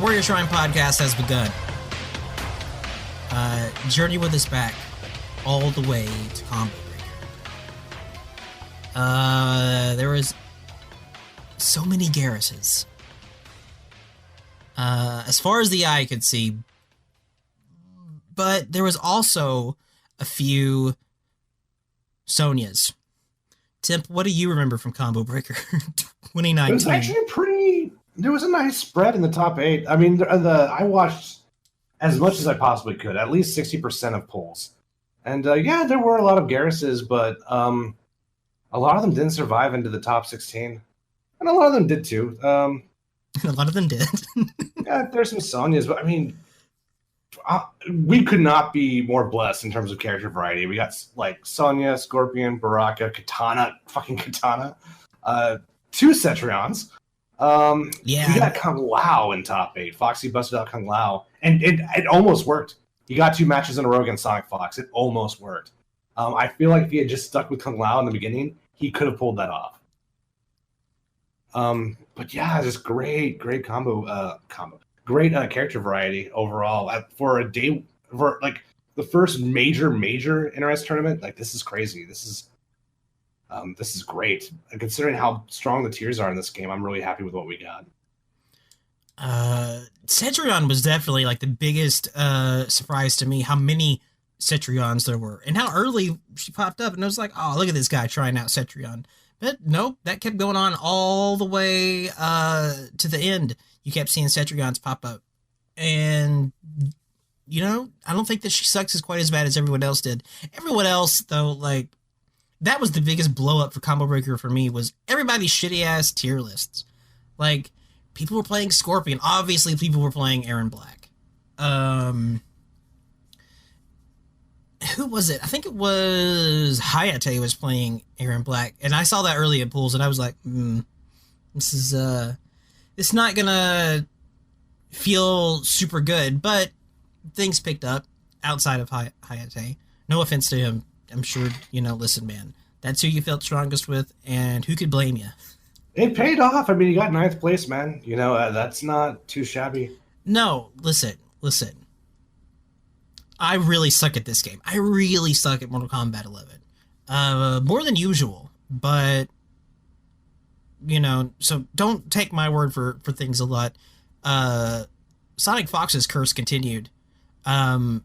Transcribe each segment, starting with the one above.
Warrior Shrine podcast has begun. Journey with us back all the way to Combo Breaker. There was so many Garruses. As far as the eye could see. But there was also a few Sonias. Temp, what do you remember from Combo Breaker 2019? It was actually there was a nice spread in the top 8. I mean, I watched as much as I possibly could, at least 60% of polls. And yeah, there were a lot of Garruses, but a lot of them didn't survive into the top 16. And a lot of them did too. A lot of them did. Yeah, there's some Sonias, but I mean, we could not be more blessed in terms of character variety. We got like Sonya, Scorpion, Baraka, Katana, 2 Cetrions. Yeah. We got Kung Lao in top 8. Foxy busted out Kung Lao, and it almost worked. He got 2 matches in a row against Sonic Fox. It almost worked. I feel like if he had just stuck with Kung Lao in the beginning, he could have pulled that off. But yeah, just great combo. Great character variety overall for a day, for like the first major NRS tournament. Like, this is crazy. This is great. And considering how strong the tiers are in this game, I'm really happy with what we got. Cetrion was definitely like the biggest surprise to me, how many Cetrions there were and how early she popped up, and I was like, oh, look at this guy trying out Cetrion. But nope, that kept going on all the way to the end. You kept seeing Cetrions pop up. And, you know, I don't think that she sucks as quite as bad as everyone else did. Everyone else, though, like, that was the biggest blow up for Combo Breaker for me, was everybody's shitty ass tier lists. Like, people were playing Scorpion. Obviously, people were playing Aaron Black. Who was it? I think it was Hayate was playing Aaron Black. And I saw that early in pools, and I was like, this is, it's not gonna feel super good, but things picked up outside of Hayate. No offense to him. I'm sure, you know, listen, man, that's who you felt strongest with, and who could blame you? It paid off. I mean, you got 9th place, man. You know, that's not too shabby. No, listen. I really suck at this game. I really suck at Mortal Kombat 11. More than usual, but, you know, so don't take my word for things a lot. Sonic Fox's curse continued. I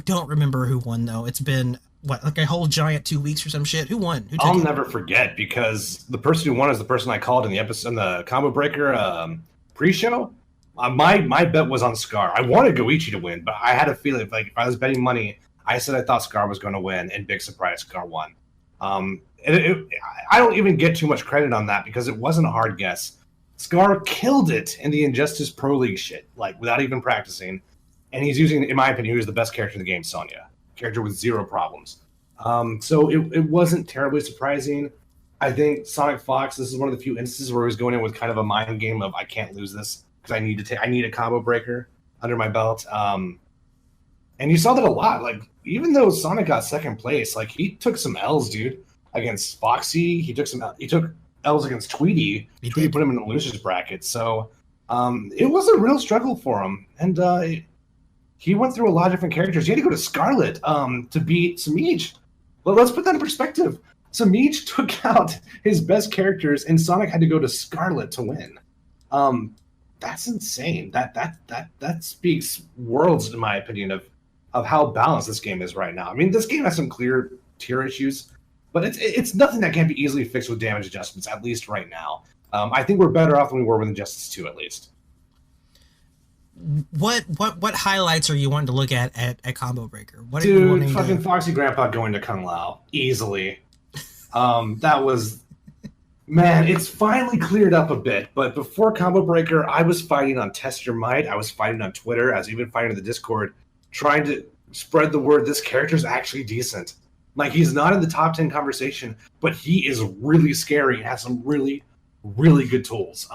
don't remember who won, though. It's been, what, like a whole giant 2 weeks or some shit? Who won? I'll never forget, because the person who won is the person I called in the episode, in the Combo Breaker pre-show. My bet was on Scar. I wanted Goichi to win, but I had a feeling if I was betting money, I said I thought Scar was going to win, and big surprise, Scar won. I don't even get too much credit on that, because it wasn't a hard guess. Scar killed it in the Injustice Pro League shit, like, without even practicing. And he's using, in my opinion, he was the best character in the game, Sonya. Character with 0 problems. So it wasn't terribly surprising. I think Sonic Fox, this is one of the few instances where he was going in with kind of a mind game of, I can't lose this, because I need a Combo Breaker under my belt. And you saw that a lot. Like, even though Sonic got 2nd place, like, he took some L's, dude, against Foxy. He took L's against Tweety. Tweety put him in the losers bracket. So it was a real struggle for him. And he went through a lot of different characters. He had to go to Scarlet to beat Samij. Well, let's put that in perspective. Samij took out his best characters, and Sonic had to go to Scarlet to win. That's insane. That speaks worlds, in my opinion, of how balanced this game is right now. I mean, this game has some clear tier issues, but it's nothing that can't be easily fixed with damage adjustments, at least right now. I think we're better off than we were with Injustice 2, at least. What highlights are you wanting to look at Combo Breaker? What are Dude, you wanting fucking Foxy Grandpa going to Kung Lao. Easily. That was... Man, it's finally cleared up a bit, but before Combo Breaker, I was fighting on Test Your Might, I was fighting on Twitter, I was even fighting in the Discord, trying to spread the word this character's actually decent. Like, he's not in the top 10 conversation, but he is really scary and has some really, really good tools.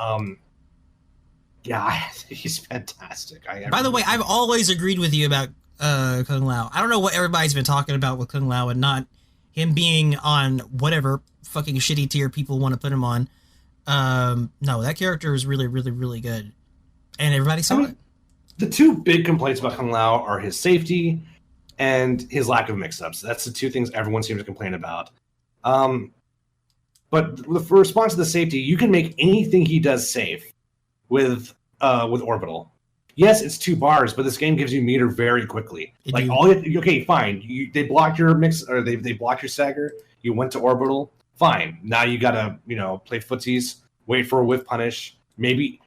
Yeah, he's fantastic. By the way, I've always agreed with you about Kung Lao. I don't know what everybody's been talking about with Kung Lao and not him being on whatever fucking shitty tier people want to put him on. No, that character is really, really, really good. And everybody saw it. The two big complaints about Kung Lao are his safety and his lack of mix-ups. That's the two things everyone seems to complain about. But for response to the safety, you can make anything he does safe with Orbital. Yes, it's 2 bars, but this game gives you meter very quickly. Like all you, okay, fine. They blocked your mix, or they blocked your stagger. You went to Orbital. Fine. Now you gotta play footsies, wait for a whiff punish. Maybe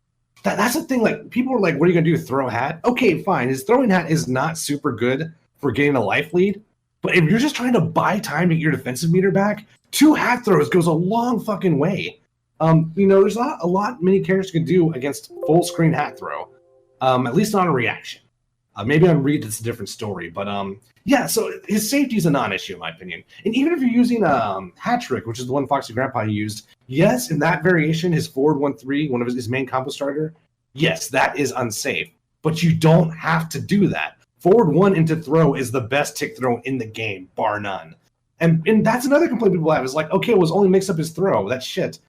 that's the thing. Like people are like, "What are you gonna do? Throw a hat?" Okay, fine. His throwing hat is not super good for getting a life lead, but if you're just trying to buy time to get your defensive meter back, 2 hat throws goes a long fucking way. There's not a lot many characters can do against full screen hat throw. At least not a reaction. Maybe on Reed it's a different story, but yeah. So his safety is a non-issue in my opinion. And even if you're using Hat Trick, which is the one Foxy Grandpa used, yes, in that variation, his forward 1-3, one of his main combo starter, yes, that is unsafe. But you don't have to do that. Forward 1 into throw is the best tick throw in the game, bar none. And that's another complaint people have is like, okay, it was only mix up his throw. That's shit.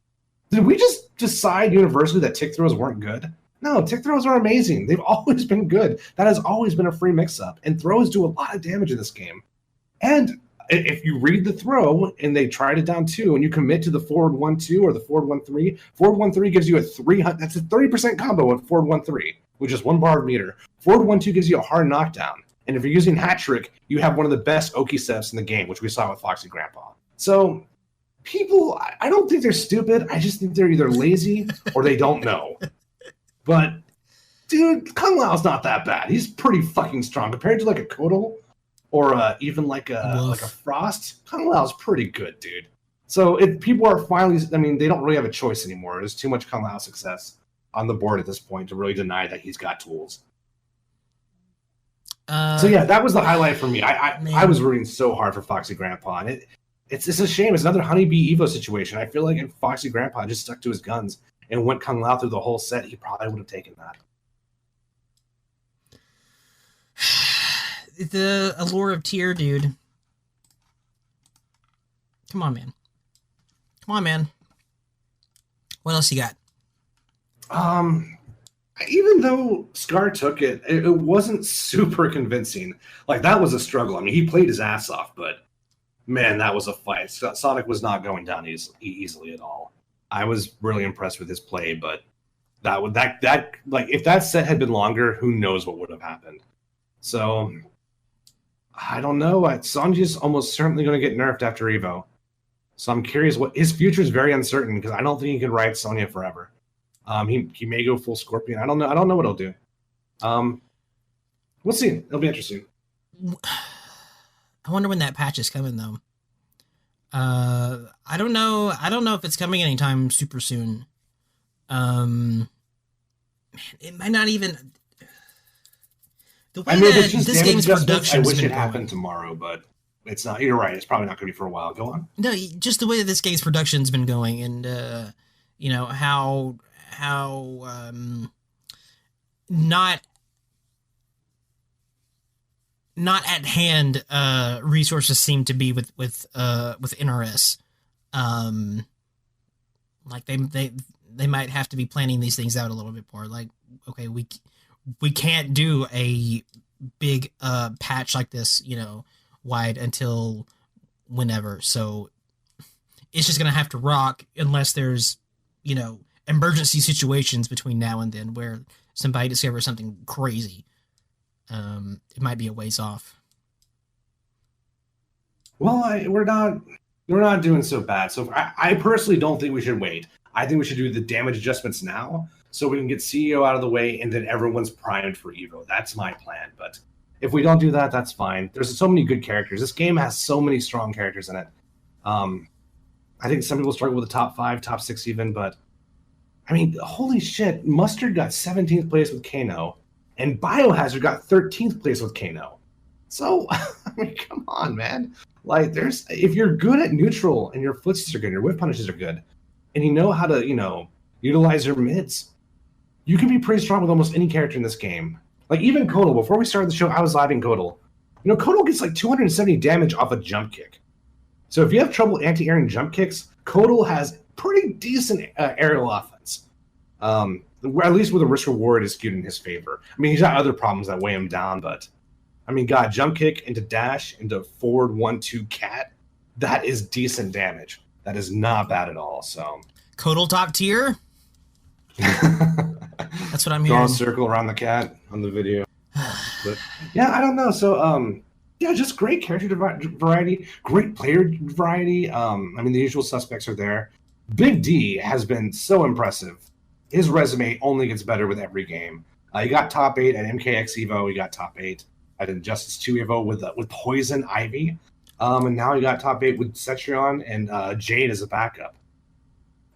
Did we just decide universally that tick throws weren't good? No, tick throws are amazing. They've always been good. That has always been a free mix-up. And throws do a lot of damage in this game. And if you read the throw and they tried it down 2 and you commit to the forward 1-2 or the forward 1-3, forward 1-3 gives you that's a 30% combo with forward 1-3, which is 1 bar of meter. Forward 1-2 gives you a hard knockdown. And if you're using Hat Trick, you have one of the best Oki steps in the game, which we saw with Foxy Grandpa. So people, I don't think they're stupid. I just think they're either lazy or they don't know. But, dude, Kung Lao's not that bad. He's pretty fucking strong. Compared to like a Kodal or even like a Frost, Kung Lao's pretty good, dude. So if people are finally, they don't really have a choice anymore. There's too much Kung Lao success on the board at this point to really deny that he's got tools. So yeah, that was the highlight for me. I was rooting so hard for Foxy Grandpa, and it's a shame. It's another Honeybee Evo situation. I feel like if Foxy Grandpa just stuck to his guns and went Kung Lao through the whole set, he probably would have taken that. The allure of tier, dude. Come on, man. What else you got? Even though Scar took it, it wasn't super convincing. Like, that was a struggle. He played his ass off, but man, that was a fight. Sonic was not going down easily at all. I was really impressed with his play, but if that set had been longer, who knows what would have happened. So I don't know. Sanji's almost certainly going to get nerfed after Evo. So I'm curious what his future is very uncertain because I don't think he can ride Sonya forever. He may go full Scorpion. I don't know what he'll do. We'll see. It'll be interesting. I wonder when that patch is coming though. I don't know if it's coming anytime super soon. Man, it might not even. The way this game's production. I wish it happened tomorrow, but it's not. You're right. It's probably not going to be for a while. Go on. No, just the way that this game's production's been going, and how not at hand resources seem to be with NRS. Like they might have to be planning these things out a little bit more. Like, okay, we can't do a big patch like this, wide until whenever. So it's just gonna have to rock unless there's emergency situations between now and then where somebody discovers something crazy. It might be a ways off. Well, we're not doing so bad. So I personally don't think we should wait. I think we should do the damage adjustments now so we can get CEO out of the way and then everyone's primed for Evo. That's my plan. But if we don't do that, that's fine. There's so many good characters. This game has so many strong characters in it. I think some people struggle with the top 5, top 6 even, but holy shit, Mustard got 17th place with Kano, and Biohazard got 13th place with Kano. So, come on, man. Like, if you're good at neutral and your footsies are good, your whip punishes are good, and you know how to, utilize your mids, you can be pretty strong with almost any character in this game. Like, even Kodal, before we started the show, I was live-ing Kodal. Kodal gets like 270 damage off a jump kick. So if you have trouble anti-airing jump kicks, Kodal has pretty decent aerial offense. The at least with a risk reward is skewed in his favor. I mean, he's got other problems that weigh him down, but I mean, God, jump kick into dash into forward 1-2 cat, that is decent damage. That is not bad at all. So Codal top tier. That's what I'm hearing. Draw a circle around the cat on the video. But yeah, I don't know. So yeah, just great character variety, great player variety. I mean, the usual suspects are there. Big D has been so impressive. His resume only gets better with every game. He got top 8 at MKX Evo. He got top 8 at Injustice 2 Evo with Poison Ivy. And now he got top 8 with Cetrion and Jade as a backup.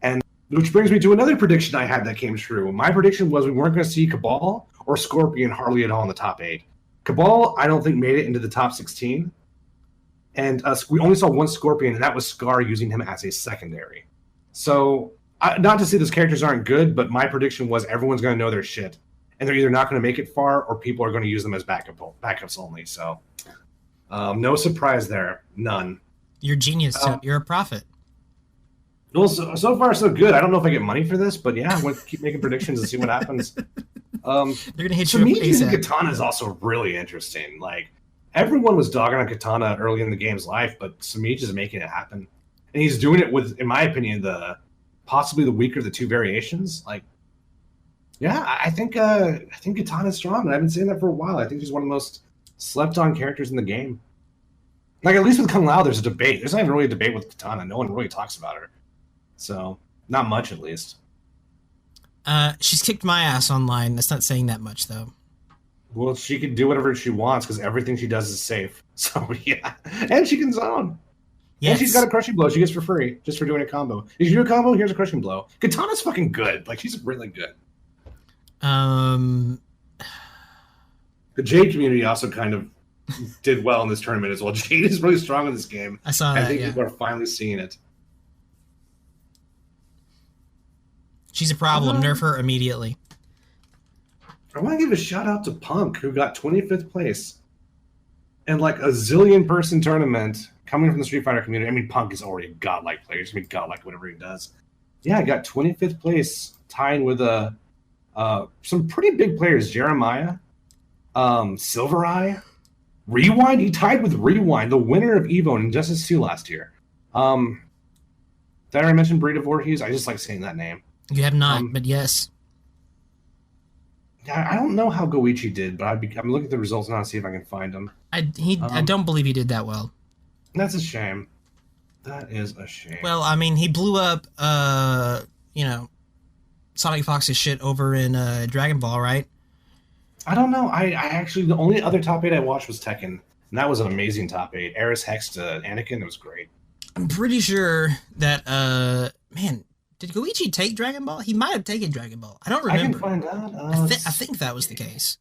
And which brings me to another prediction I had that came true. My prediction was we weren't going to see Cabal or Scorpion hardly at all in the top 8. Cabal, I don't think, made it into the top 16. And we only saw one Scorpion, and that was Scar using him as a secondary. So, not to say those characters aren't good, but my prediction was everyone's going to know their shit. And they're either not going to make it far, or people are going to use them as backups only. So, no surprise there. None. You're genius. You're a prophet. Well, so far so good. I don't know if I get money for this, but yeah, I'm going to keep making predictions and see what happens. They're going to hit you Samiji up using ASAP. Katana is also really interesting. Like, everyone was dogging on Katana early in the game's life, but Samiji is making it happen. And he's doing it with, in my opinion, possibly the weaker of the two variations. Like, yeah, I think Katana's strong, and I've been saying that for a while. I think he's one of the most slept-on characters in the game. Like, at least with Kung Lao, there's a debate. There's not even really a debate with Katana. No one really talks about her. So, not much, at least. She's kicked my ass online. That's not saying that much, though. Well, she can do whatever she wants because everything she does is safe. So, yeah. And she can zone. Yes. And she's got a crushing blow she gets for free just for doing a combo. If you do a combo, here's a crushing blow. Katana's fucking good. Like, she's really good. The Jade community also kind of did well in this tournament as well. Jade is really strong in this game. I saw that, I think yeah. people are finally seeing it. She's a problem. Nerf her immediately. I want to give a shout out to Punk, who got 25th place in like a zillion person tournament coming from the Street Fighter community. I mean, Punk is already a godlike player. He's godlike whatever he does. Yeah, I got 25th place, tying with some pretty big players. Jeremiah, Silver Eye, Rewind. He tied with Rewind, the winner of Evo and Injustice 2 last year. Did I already mention Brita Voorhees? I just like saying that name. You have not, but yes. I don't know how Goichi did, but I'm looking at the results now to see if I can find him. I don't believe he did that well. That's a shame. That is a shame. Well, I mean, he blew up, Sonic Fox's shit over in Dragon Ball, right? I don't know. I actually, the only other top 8 I watched was Tekken, and that was an amazing top 8. Eris Hex to Anakin, it was great. I'm pretty sure that, man, did Goichi take Dragon Ball? He might have taken Dragon Ball. I don't remember. I can find out. I think that was the case.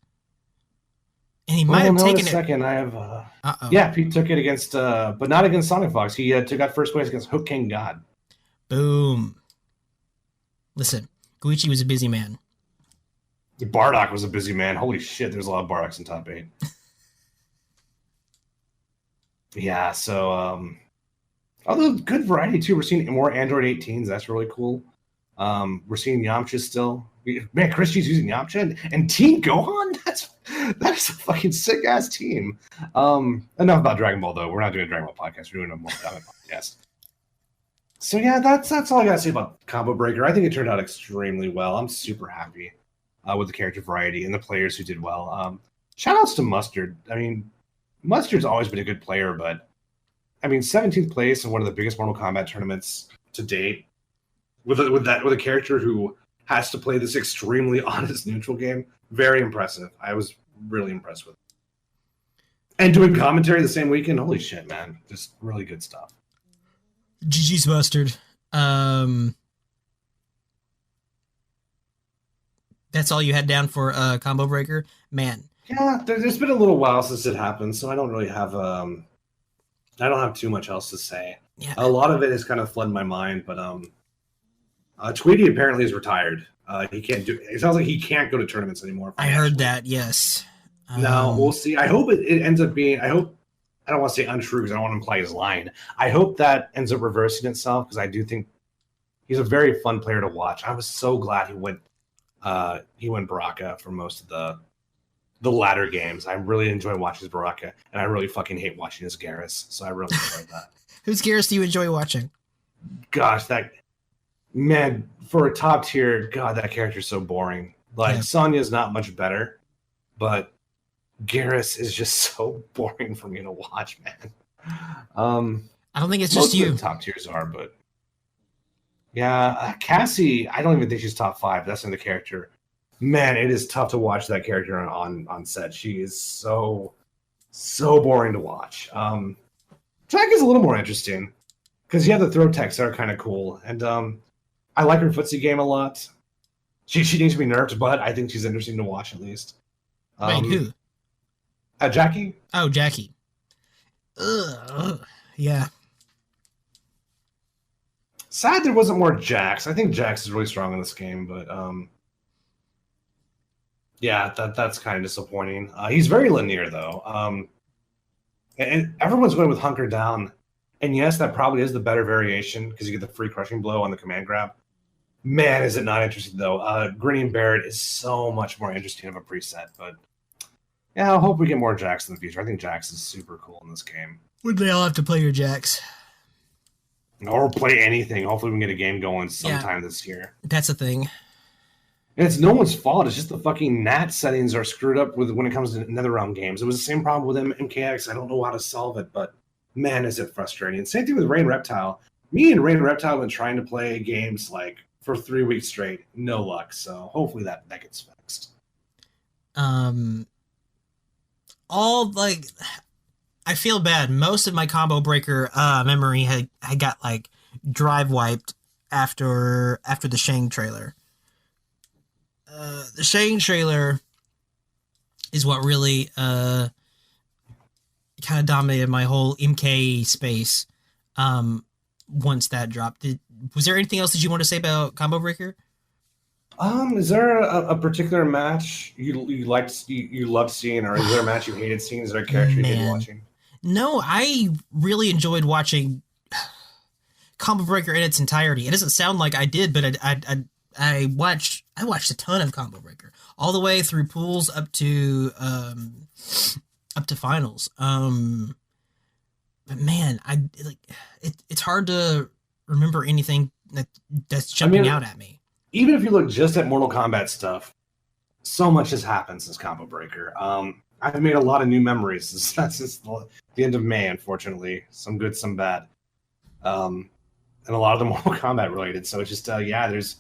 And he might have taken it. Second, I have. Yeah, Pete took it against, but not against Sonic Fox. He got first place against Hook King God. Boom. Listen, Goichi was a busy man. Bardock was a busy man. Holy shit, there's a lot of Bardocks in top 8. Yeah, so although good variety too. We're seeing more Android 18s. That's really cool. We're seeing Yamcha still. Man, Christie's using Yamcha and Team Gohan. That's a fucking sick ass team. Enough about Dragon Ball though. We're not doing a Dragon Ball podcast. We're doing a Mortal Kombat podcast. So yeah, that's all I gotta say about Combo Breaker. I think it turned out extremely well. I'm super happy with the character variety and the players who did well. Shout outs to Mustard. I mean, Mustard's always been a good player, but I mean, 17th place in one of the biggest Mortal Kombat tournaments to date, with a character who has to play this extremely honest neutral game. Very impressive. I was really impressed with it. And doing commentary the same weekend. Holy shit, man! Just really good stuff. GG's Mustard. That's all you had down for Combo Breaker, man. Yeah, there's been a little while since it happened, so I don't really have I don't have too much else to say. Yeah. A lot of it is kind of flooding my mind, but Tweety apparently is retired. He can't do. It sounds like he can't go to tournaments anymore. I heard that. Yes. No, we'll see. I hope it ends up being. I hope. I don't want to say untrue because I don't want to imply his line. I hope that ends up reversing itself because I do think he's a very fun player to watch. I was so glad he went He went Baraka for most of the latter games. I really enjoy watching his Baraka, and I really fucking hate watching his Garrus. So I really enjoyed that. Whose Garrus do you enjoy watching? Gosh, that man for a top tier. God, that character's so boring. Like Yeah. Sonya's not much better, but Garrus is just so boring for me to watch, man. I don't think it's Most just you. of the top tiers are, but yeah, Cassie. I don't even think she's top 5. That's in the character. Man, it is tough to watch that character on set. She is so boring to watch. Jack is a little more interesting because you have the throw techs that are kind of cool, and I like her footsie game a lot. She needs to be nerfed, but I think she's interesting to watch at least. Wait, who? Jackie. Oh, Jackie. Ugh. Yeah. Sad there wasn't more Jax. I think Jax is really strong in this game, but yeah, that's kind of disappointing. He's very linear though, and everyone's going with Hunker Down, and yes, that probably is the better variation because you get the free crushing blow on the command grab. Man, is it not interesting though? Grinning Barrett is so much more interesting of a preset, but yeah, I hope we get more Jax in the future. I think Jax is super cool in this game. Would they all have to play your Jax? Or play anything. Hopefully we can get a game going sometime this year. That's the thing. And it's no one's fault. It's just the fucking NAT settings are screwed up with when it comes to NetherRealm games. It was the same problem with MKX. I don't know how to solve it, but man, is it frustrating. Same thing with Rain Reptile. Me and Rain Reptile have been trying to play games like for 3 weeks straight. No luck. So hopefully that gets fixed. All like, I feel bad. Most of my combo breaker memory had got like drive wiped after the SHANG trailer. The SHANG trailer is what really kind of dominated my whole MK space. Once that dropped, was there anything else that you want to say about combo breaker? Is there a particular match you loved seeing, or is there a match you hated seeing? Is there a character you hated watching? No, I really enjoyed watching Combo Breaker in its entirety. It doesn't sound like I did, but I watched a ton of Combo Breaker all the way through pools up to finals. But man, it's hard to remember anything that's jumping out at me. Even if you look just at Mortal Kombat stuff, so much has happened since Combo Breaker. I've made a lot of new memories. That's just the end of May, unfortunately. Some good, some bad. And a lot of them Mortal Kombat related. So it's just, there's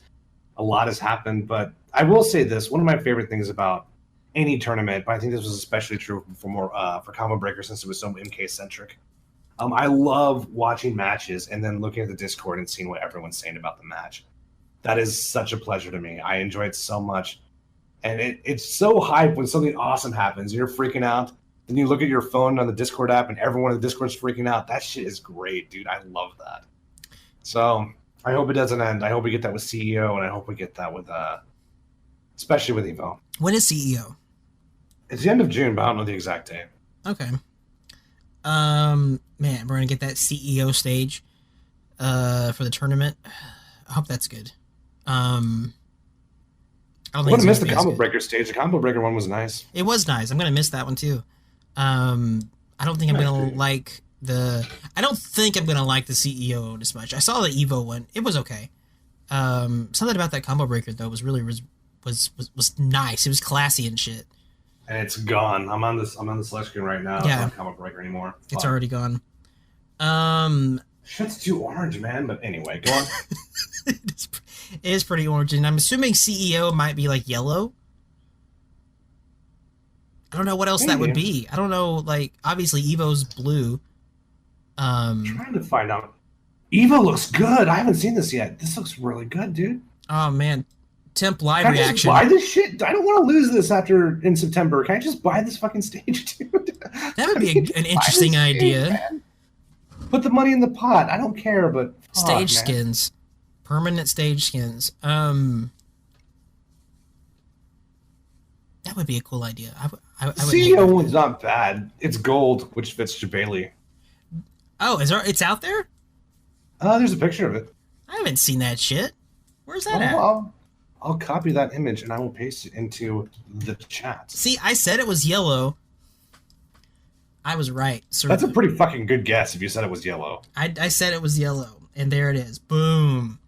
a lot has happened. But I will say this, one of my favorite things about any tournament, but I think this was especially true for Combo Breaker since it was so MK-centric. I love watching matches and then looking at the Discord and seeing what everyone's saying about the match. That is such a pleasure to me. I enjoy it so much. And it's so hype when something awesome happens. You're freaking out. Then you look at your phone on the Discord app and everyone in the Discord's freaking out. That shit is great, dude. I love that. So I hope it doesn't end. I hope we get that with CEO, and I hope we get that with, especially with Evo. When is CEO? It's the end of June, but I don't know the exact date. Okay. Man, we're going to get that CEO stage for the tournament. I hope that's good. I don't think I missed the Combo Breaker stage. The Combo Breaker one was nice. It was nice. I'm gonna miss that one too. I don't think I'm gonna like the. I don't think I'm gonna like the CEO as much. I saw the Evo one. It was okay. Something about that Combo Breaker though was really was nice. It was classy and shit. And it's gone. I'm on the select screen right now. Yeah. It's not Combo Breaker anymore. It's already gone. Shit's too orange, man. But anyway, go on. It is pretty orange, and I'm assuming CEO might be like yellow. I don't know what else that would be. I don't know. Like, obviously, Evo's blue. I'm trying to find out. Evo looks good. I haven't seen this yet. This looks really good, dude. Oh man, Temp live Can I reaction. just buy this shit? I don't want to lose this in September. Can I just buy this fucking stage, dude? That would be an interesting idea. Man. Put the money in the pot. I don't care, but stage skins. Permanent stage skins. That would be a cool idea. I would CEO one's not bad. It's gold, which fits Jabali. Oh, it's out there? There's a picture of it. I haven't seen that shit. Where's that at? I'll copy that image and I will paste it into the chat. See, I said it was yellow. I was right. That's a pretty fucking good guess if you said it was yellow. I said it was yellow, and there it is. Boom.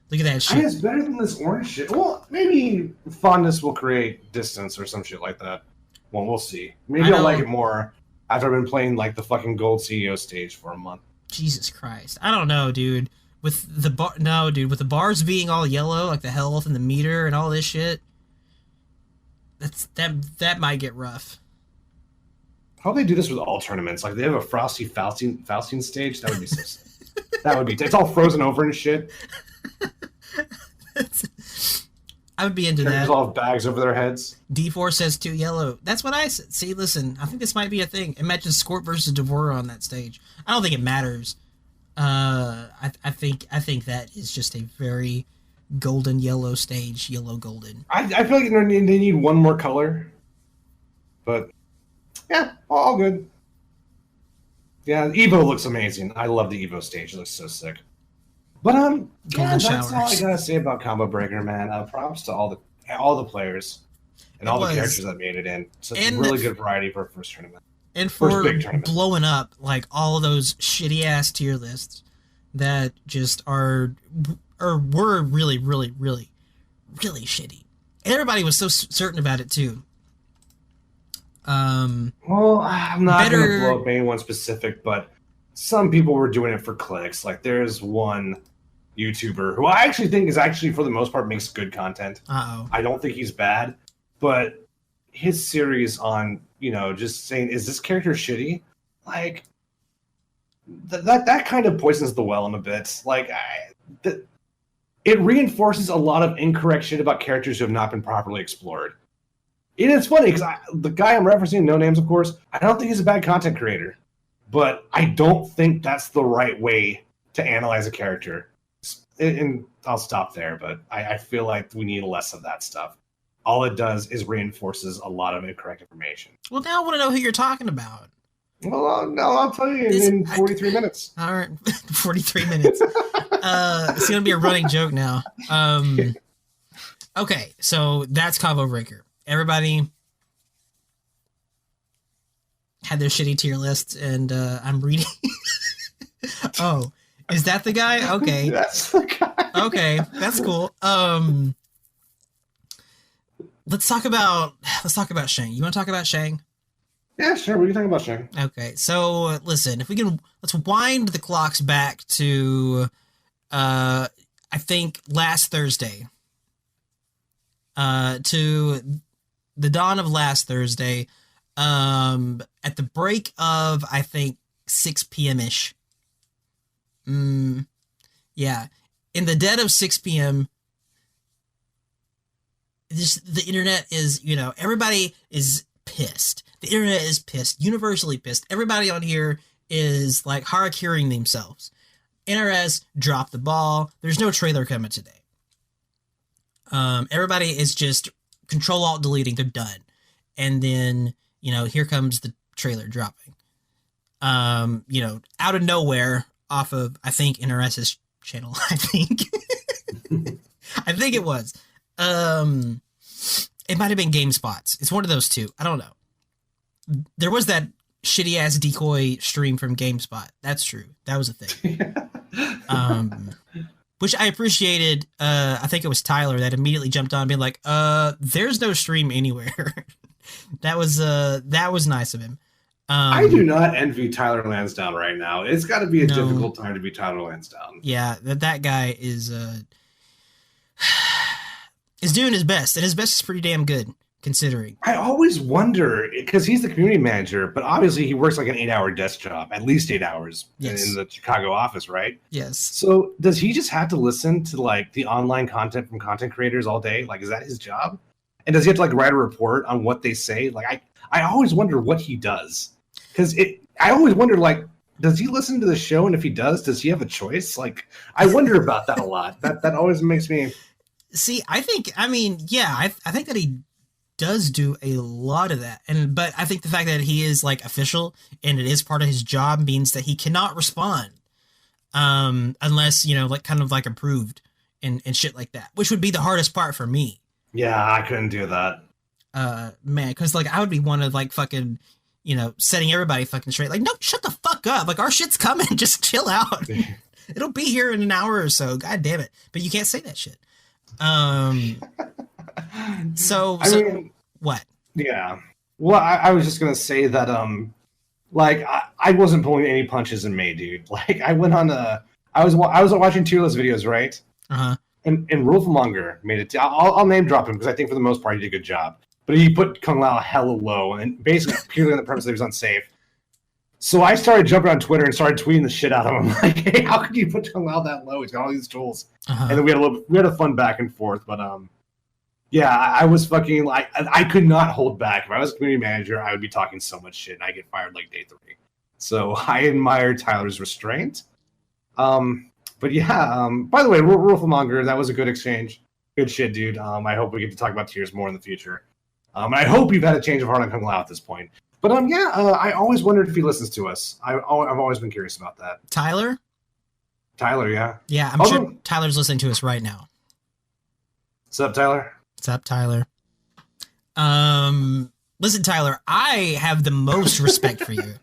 Look at that shit. I mean, it's better than this orange shit. Well, maybe fondness will create distance or some shit like that. Well, we'll see. Maybe I'll like it more after I've been playing like the fucking gold CEO stage for a month. Jesus Christ. I don't know, dude. With the with the bars being all yellow, like the health and the meter and all this shit, that might get rough. How do they do this with all tournaments? Like, they have a Frosty Faustine stage? That would be so sick. That would be... It's all frozen over and shit. I would be into Characters that. all have bags over their heads. D4 says 2 yellow. That's what I said. See, listen, I think this might be a thing. Imagine Scorp versus Devora on that stage. I don't think it matters. I think that is just a very golden yellow stage, yellow golden. I feel like they need one more color. But... yeah, all good. Yeah, Evo looks amazing. I love the Evo stage. It looks so sick. But yeah, that's all I gotta say about Combo Breaker, man. Props to all the players and all the characters that made it in. So it's a really good variety for a first tournament. And for blowing up like all of those shitty ass tier lists that just were really, really, really, really shitty. And everybody was so certain about it too. Well, I'm not going to blow up anyone specific, but some people were doing it for clicks. Like, there's one YouTuber who I actually think is for the most part makes good content. I don't think he's bad, but his series on, just saying, is this character shitty? Like, that kind of poisons the well in a bit. Like, it reinforces a lot of incorrect shit about characters who have not been properly explored. And it's funny because the guy I'm referencing, no names, of course, I don't think he's a bad content creator, but I don't think that's the right way to analyze a character. And I'll stop there, but I feel like we need less of that stuff. All it does is reinforces a lot of incorrect information. Well, now I want to know who you're talking about. Well, no, I'll tell you in 43 minutes. All right, 43 minutes. It's going to be a running joke now. Okay, so that's Combo Breaker. Everybody had their shitty tier lists, and I'm reading. Oh, is that the guy? Okay, that's the guy. Okay, that's cool. Let's talk about Shang. You want to talk about Shang? Yeah, sure. We can talk about Shang. Okay, so listen, let's wind the clocks back to I think last Thursday. To the dawn of last Thursday, at the break of, I think, 6 p.m.-ish. Yeah. In the dead of 6 p.m., the internet is, everybody is pissed. The internet is pissed, universally pissed. Everybody on here is, like, harakiring themselves. NRS dropped the ball. There's no trailer coming today. Everybody is just Control-Alt-Deleting. They're done. And then, here comes the trailer dropping. Out of nowhere, off of, I think, NRS's channel, I think. I think it was. It might have been GameSpot's. It's one of those two. I don't know. There was that shitty-ass decoy stream from GameSpot. That's true. That was a thing. Which I appreciated. I think it was Tyler that immediately jumped on being like, there's no stream anywhere. That was nice of him. I do not envy Tyler Lansdowne right now. It's got to be a difficult time to be Tyler Lansdowne. Yeah, that guy is doing his best, and his best is pretty damn good, considering. I always wonder, because he's the community manager, but obviously he works like an 8-hour desk job, at least 8 hours in the Chicago office, right? Yes. So does he just have to listen to like the online content from content creators all day? Like, is that his job? And does he have to like write a report on what they say? Like, I always wonder what he does. Because I always wonder, like, does he listen to the show? And if he does he have a choice? Like, I wonder about that a lot. That always makes me... See, I think that he does do a lot of that. But I think the fact that he is like official and it is part of his job means that he cannot respond unless, like kind of like approved. and shit like that, which would be the hardest part for me. Yeah, I couldn't do that. Man, because like I would be one of like fucking, setting everybody fucking straight. Like, no, shut the fuck up. Like, our shit's coming. Just chill out. It'll be here in an hour or so. God damn it. But you can't say that shit. So I mean, what? Yeah. Well, I was just gonna say that like I wasn't pulling any punches in May, dude. Like I went on I was watching Tierless videos, right? Uh-huh. And Wolfmonger made it. I'll name drop him because I think for the most part he did a good job. But he put Kung Lao hella low, and basically purely on the premise that he was unsafe. So I started jumping on Twitter and started tweeting the shit out of him. Like, hey, how could you put Kung Lao that low? He's got all these tools. Uh-huh. And then we had a fun back and forth. But yeah, I was fucking like I could not hold back. If I was a community manager, I would be talking so much shit, and I get fired like day 3. So I admire Tyler's restraint. But yeah, by the way, Wolfmonger, that was a good exchange. Good shit, dude. I hope we get to talk about Tears more in the future. I hope you've had a change of heart on Kung Lao at this point. But I always wondered if he listens to us. I've always been curious about that. Tyler, yeah. Yeah, I'm sure Tyler's listening to us right now. What's up, Tyler? What's up, Tyler? Listen, Tyler, I have the most respect for you.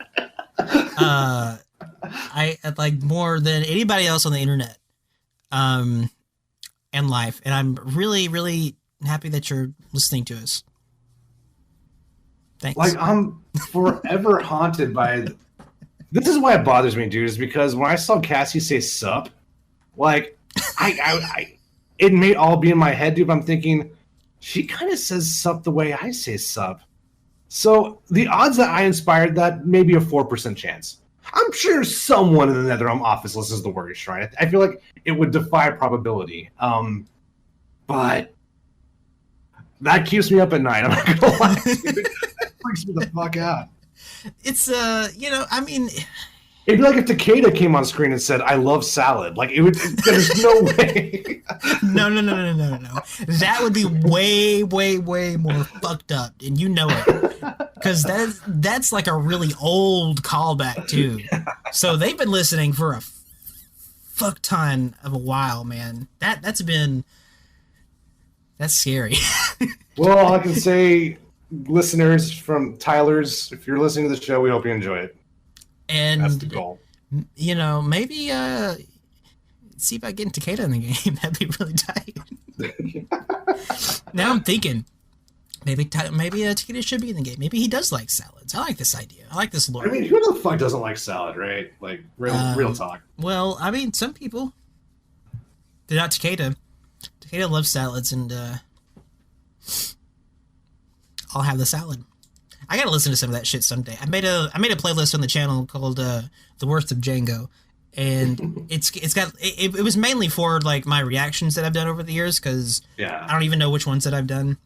I like more than anybody else on the internet, and life. And I'm really, really happy that you're listening to us. Thanks. Like, I'm forever haunted by... This is why it bothers me, dude, is because when I saw Cassie say sup, like, it may all be in my head, dude, but I'm thinking, she kind of says sup the way I say sup. So the odds that I inspired that, maybe a 4% chance. I'm sure someone in the NetherRealm office listens to the Warrior Shrine. I feel like it would defy probability. But that keeps me up at night. I'm not gonna lie, dude. It freaks me the fuck out. It's I mean, it'd be like if Takeda came on screen and said, "I love salad." Like it would. There's no way. No. That would be way, way, way more fucked up, and you know it, because that's like a really old callback too. So they've been listening for a fuck ton of a while, man. That's scary. Well, all I can say, listeners from Tyler's, if you're listening to the show, we hope you enjoy it. And that's the goal. Maybe see about getting Takeda in the game. That'd be really tight. Now I'm thinking maybe Takeda should be in the game. Maybe he does like salads. I like this idea. I like this lore. I mean, who the fuck doesn't like salad, right? Like real talk. Well, I mean, some people. They're not Takeda. Takeda loves salads, and I'll have the salad. I gotta listen to some of that shit someday. I made a playlist on the channel called "The Worst of Django," and it was mainly for like my reactions that I've done over the years, because I don't even know which ones that I've done,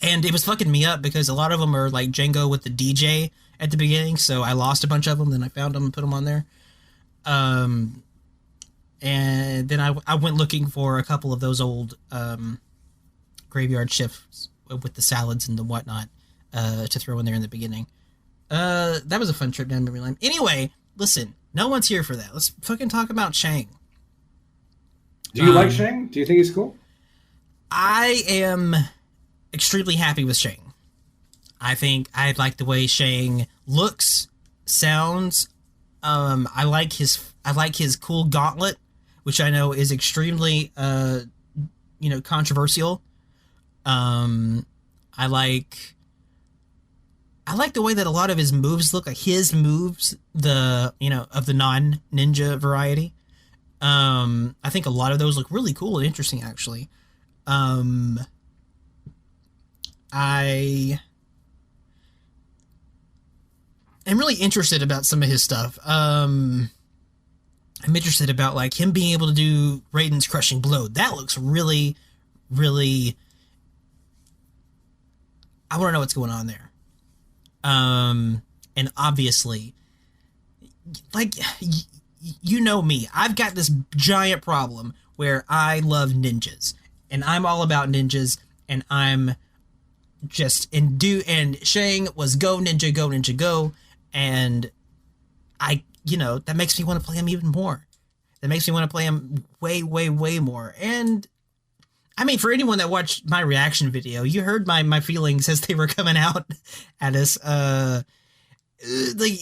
and it was fucking me up because a lot of them are like Django with the DJ at the beginning, so I lost a bunch of them. Then I found them and put them on there, and then I went looking for a couple of those old graveyard shifts with the salads and the whatnot. To throw in there in the beginning. That was a fun trip down memory lane. Anyway, listen, no one's here for that. Let's fucking talk about Shang. Do you like Shang? Do you think he's cool? I am extremely happy with Shang. I think I like the way Shang looks, sounds. I like his cool gauntlet, which I know is extremely controversial. I like the way that a lot of his moves look like his moves, of the non-ninja variety. I think a lot of those look really cool and interesting, actually. I am really interested about some of his stuff. I'm interested about like him being able to do Raiden's crushing blow. That looks really, really... I want to know what's going on there. And obviously, like, you know me, I've got this giant problem where I love ninjas, and I'm all about ninjas, and I'm just and Shang was go ninja go, and that makes me want to play him even more. that makes me want to play him way, way, way more. And I mean, for anyone that watched my reaction video, you heard my feelings as they were coming out at us. Like,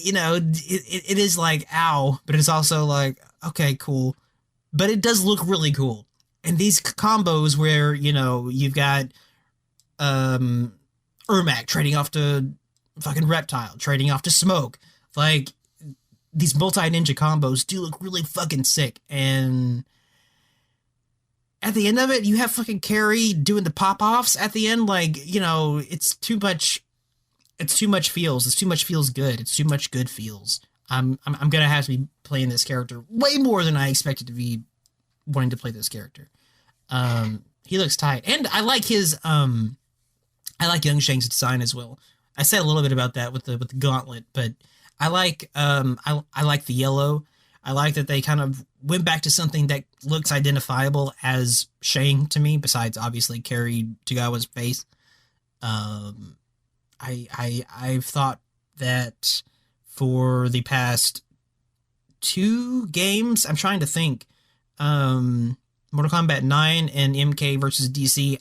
you know, it is like, ow, but it's also like, okay, cool. But it does look really cool. And these combos where, you know, you've got Ermac trading off to fucking Reptile, trading off to Smoke. Like, these multi-ninja combos do look really fucking sick. And at the end of it, you have fucking Carrie doing the pop-offs at the end. Like, you know, it's too much feels. It's too much feels good. It's too much good feels. I'm gonna have to be playing this character way more than I expected to be wanting to play this character. He looks tight. And I like his I like Young Shang's design as well. I said a little bit about that with the gauntlet, but I like I like the yellow. I like that they kind of went back to something that looks identifiable as Shang to me, besides obviously Carrie Tagawa's face. I've thought that for the past 2 games, I'm trying to think, Mortal Kombat 9 and MK versus DC,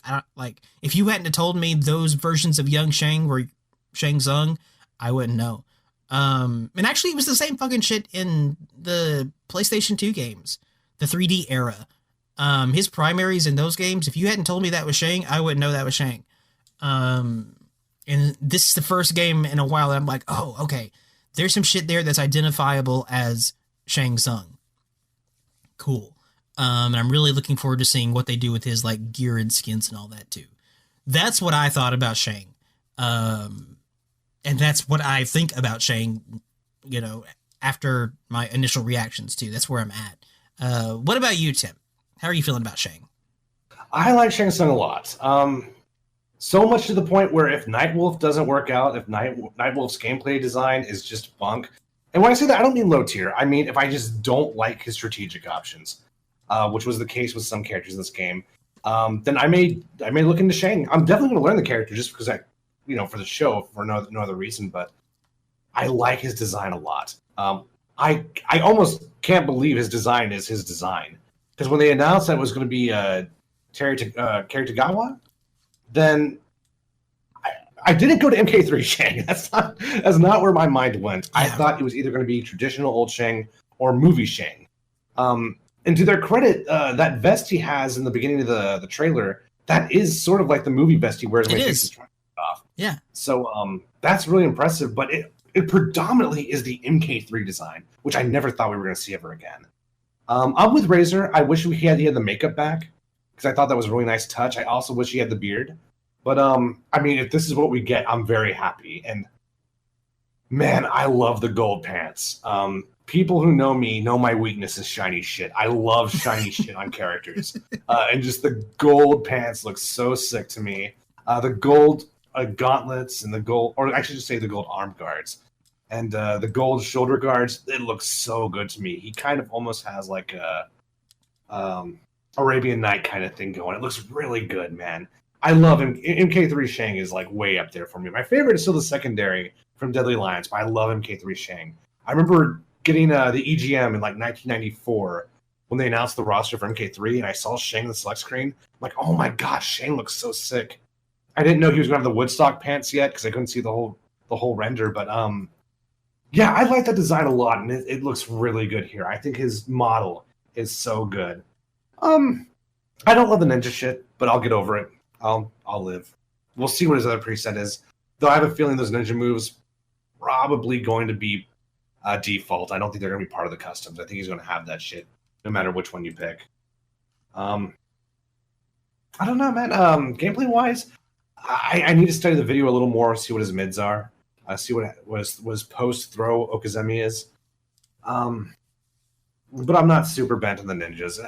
if you hadn't have told me those versions of Young Shang were Shang Tsung, I wouldn't know. And actually it was the same fucking shit in the PlayStation 2 games, the 3D era. His primaries in those games, if you hadn't told me that was Shang, I wouldn't know that was Shang. And this is the first game in a while that I'm like, oh, okay, there's some shit there that's identifiable as Shang Tsung. Cool. And I'm really looking forward to seeing what they do with his like gear and skins and all that too. That's what I thought about Shang. And that's what I think about Shang, you know, after my initial reactions too. That's where I'm at. What about you, Tim? How are you feeling about Shang? I like Shang Tsung a lot. So much to the point where if Nightwolf doesn't work out, if Nightwolf's gameplay design is just bunk, and when I say that, I don't mean low tier. I mean if I just don't like his strategic options, which was the case with some characters in this game, then I may look into Shang. I'm definitely going to learn the character just because for the show, for no other reason. But I like his design a lot. I almost can't believe his design is his design, because when they announced that it was going to be Carrie Tagawa, then I didn't go to MK3 Shang. That's not where my mind went. Yeah. I thought it was either going to be traditional old Shang or movie Shang. And to their credit, that vest he has in the beginning of the trailer, that is sort of like the movie vest he wears when he takes his trunk off. Yeah. So that's really impressive, but it predominantly is the MK3 design, which I never thought we were going to see ever again. I'm with Razor. I wish he had the makeup back, because I thought that was a really nice touch. I also wish he had the beard. But, I mean, if this is what we get, I'm very happy. And, man, I love the gold pants. People who know me know my weakness is shiny shit. I love shiny shit on characters. And just the gold pants look so sick to me. The gold gauntlets and the gold, or I should just say the gold arm guards. And the gold shoulder guards, it looks so good to me. He kind of almost has like a Arabian Night kind of thing going. It looks really good, man. I love him. MK3 Shang is like way up there for me. My favorite is still the secondary from Deadly Alliance, but I love MK3 Shang. I remember getting the EGM in like 1994 when they announced the roster for MK3, and I saw Shang in the select screen. I'm like, oh my gosh, Shang looks so sick. I didn't know he was going to have the Woodstock pants yet because I couldn't see the whole render, but yeah, I like that design a lot, and it looks really good here. I think his model is so good. I don't love the ninja shit, but I'll get over it. I'll live. We'll see what his other preset is. Though I have a feeling those ninja moves probably going to be default. I don't think they're going to be part of the customs. I think he's going to have that shit no matter which one you pick. I don't know, man. Gameplay wise, I need to study the video a little more, see what his mids are, see what his post throw Okazemi is. But I'm not super bent on the ninjas.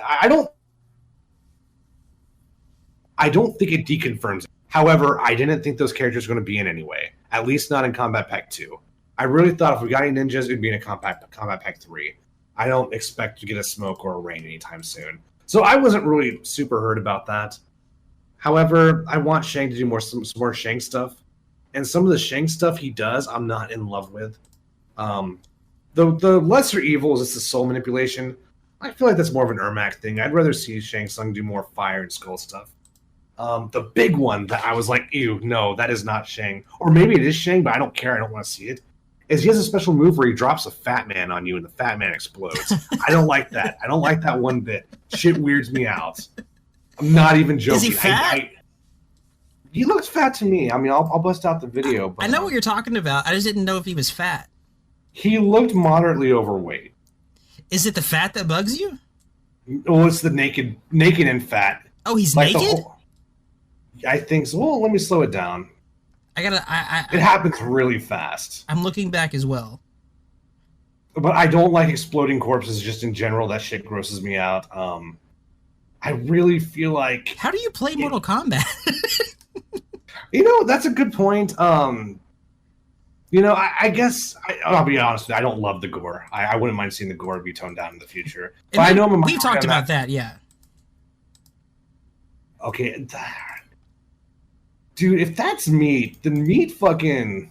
I don't think it deconfirms it. However, I didn't think those characters were going to be in anyway. At least not in Combat Pack 2. I really thought if we got any ninjas, it'd be in a Combat Pack 3. I don't expect to get a Smoke or a Rain anytime soon. So I wasn't really super hurt about that. However, I want Shang to do some more Shang stuff. And some of the Shang stuff he does, I'm not in love with. The lesser evil is just the soul manipulation. I feel like that's more of an Ermac thing. I'd rather see Shang Tsung do more fire and skull stuff. The big one that I was like, ew, no, that is not Shang. Or maybe it is Shang, but I don't care. I don't want to see it. Is he has a special move where he drops a fat man on you and the fat man explodes. I don't like that. I don't like that one bit. Shit weirds me out. I'm not even joking. Is he fat? He looks fat to me. I mean, I'll bust out the video. But, I know what you're talking about. I just didn't know if he was fat. He looked moderately overweight. Is it the fat that bugs you? Well, it's the naked and fat. Oh, he's like naked? I think so. Well, let me slow it down. It happens really fast. I'm looking back as well. But I don't like exploding corpses just in general. That shit grosses me out. I really feel like... How do you play Mortal Kombat? That's a good point. I guess I'll be honest. I don't love the gore. I wouldn't mind seeing the gore be toned down in the future. But I know we've talked about that. Yeah. Okay, dude. If that's meat, then meat fucking.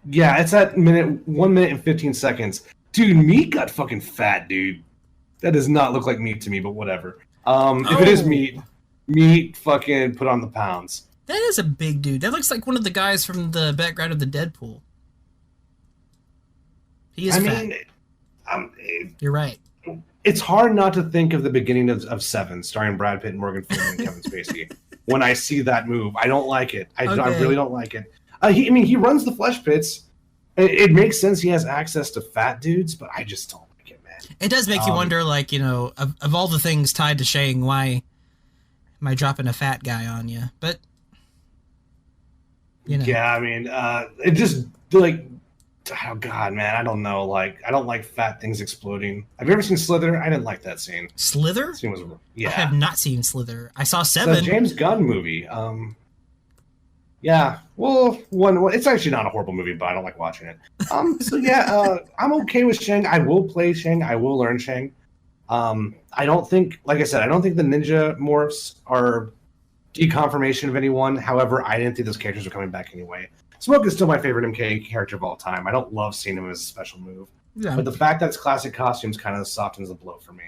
Yeah, it's at 1 minute and 15 seconds. Dude, meat got fucking fat, dude. That does not look like meat to me, but whatever. If it is meat fucking put on the pounds. That is a big dude. That looks like one of the guys from the background of the Deadpool. He is fat. You're right. It's hard not to think of the beginning of Seven, starring Brad Pitt, Morgan Freeman, and Kevin Spacey. When I see that move, I don't like it. I really don't like it. He runs the flesh pits. It makes sense he has access to fat dudes, but I just don't like it, man. It does make you wonder, like, of all the things tied to Shang, why am I dropping a fat guy on you? But, Yeah, I mean, it just, like, oh, God, man, I don't know. Like, I don't like fat things exploding. Have you ever seen Slither? I didn't like that scene. Slither? That scene was, yeah. I have not seen Slither. I saw Seven. It's a James Gunn movie. Yeah, well, it's actually not a horrible movie, but I don't like watching it. I'm okay with Shang. I will play Shang. I will learn Shang. I don't think, like I said, I don't think the ninja morphs are deconfirmation of anyone. However, I didn't think those characters were coming back anyway. Smoke is still my favorite MK character of all time. I don't love seeing him as a special move. Yeah. But the fact that it's classic costumes kind of softens the blow for me.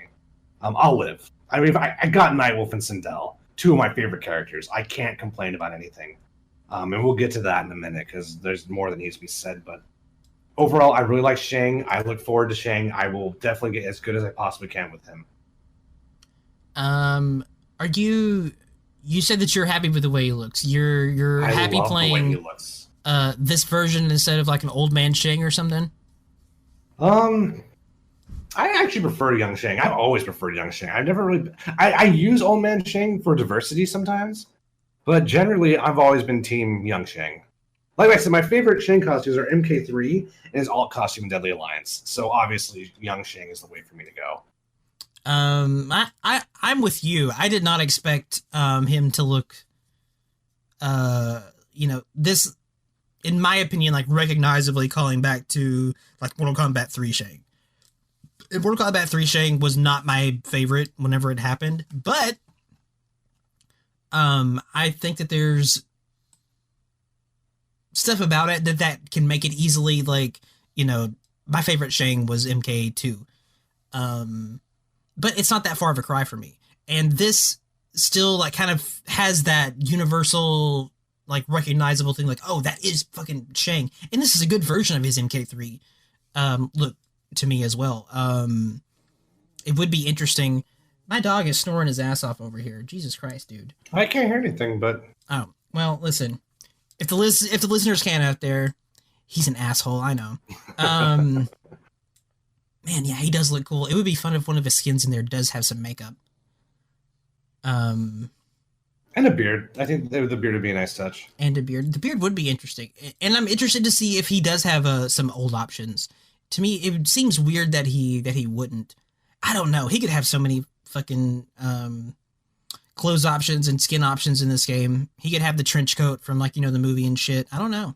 I'll live. I mean, I got Nightwolf and Sindel, two of my favorite characters. I can't complain about anything. And we'll get to that in a minute because there's more that needs to be said. But overall, I really like Shang. I look forward to Shang. I will definitely get as good as I possibly can with him. Are you said that you're happy with the way he looks. You're happy playing the way he looks. This version instead of like an old man Shang or something? I actually prefer young Shang. I've always preferred young Shang. I've never really I use old man Shang for diversity sometimes. But generally, I've always been team Young Shang. Like I said, my favorite Shang costumes are MK3 and his alt costume Deadly Alliance. So obviously, Young Shang is the way for me to go. I'm with you. I did not expect him to look, this, in my opinion, like recognizably calling back to like Mortal Kombat 3 Shang. Mortal Kombat 3 Shang was not my favorite whenever it happened, but I think that there's stuff about it that can make it easily like, my favorite Shang was MK2. But it's not that far of a cry for me. And this still like kind of has that universal, like recognizable thing like, oh, that is fucking Shang. And this is a good version of his MK3 look to me as well. It would be interesting. My dog is snoring his ass off over here. Jesus Christ, dude. I can't hear anything, but... Oh, well, listen. If the listeners can out there, he's an asshole, I know. Man, yeah, he does look cool. It would be fun if one of his skins in there does have some makeup. And a beard. I think the beard would be a nice touch. And a beard. The beard would be interesting. And I'm interested to see if he does have some old options. To me, it seems weird that he wouldn't. I don't know. He could have so many fucking clothes options and skin options in this game. He could have the trench coat from like, the movie and shit. I don't know.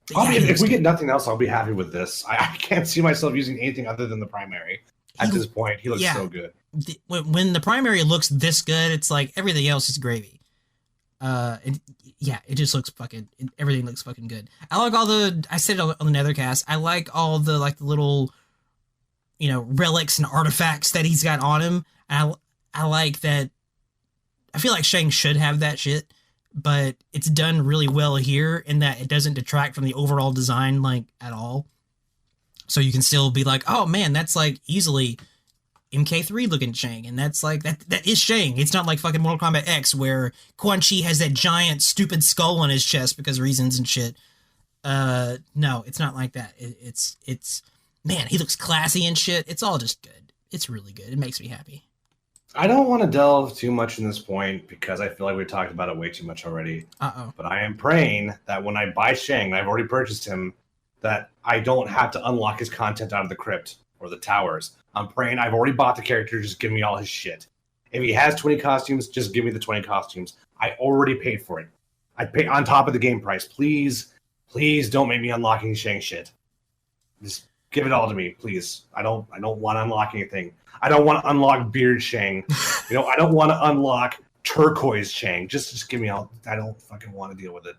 If we get nothing else, I'll be happy with this. I can't see myself using anything other than the primary. At this point, he looks so good. When the primary looks this good, it's like everything else is gravy. And yeah, it just looks fucking. Everything looks fucking good. I like all the. I said it on the Nethercast. I like all the like the little, relics and artifacts that he's got on him. I like that. I feel like Shang should have that shit, but it's done really well here in that it doesn't detract from the overall design like at all. So you can still be like, oh man, that's like easily MK3 looking Shang, and that's like that is Shang. It's not like fucking Mortal Kombat X where Quan Chi has that giant stupid skull on his chest because reasons and shit. No, it's not like that. It's man, he looks classy and shit. It's all just good. It's really good. It makes me happy. I don't want to delve too much in this point because I feel like we talked about it way too much already. But I am praying that when I buy Shang, I've already purchased him, that I don't have to unlock his content out of the crypt or the towers. I'm praying I've already bought the character, just give me all his shit. If he has 20 costumes, just give me the 20 costumes. I already paid for it. I pay on top of the game price. Please don't make me unlocking Shang shit. Just give it all to me, please. I don't want to unlock anything. I don't want to unlock Beard Shang. I don't want to unlock Turquoise Shang. Just give me all. I don't fucking want to deal with it.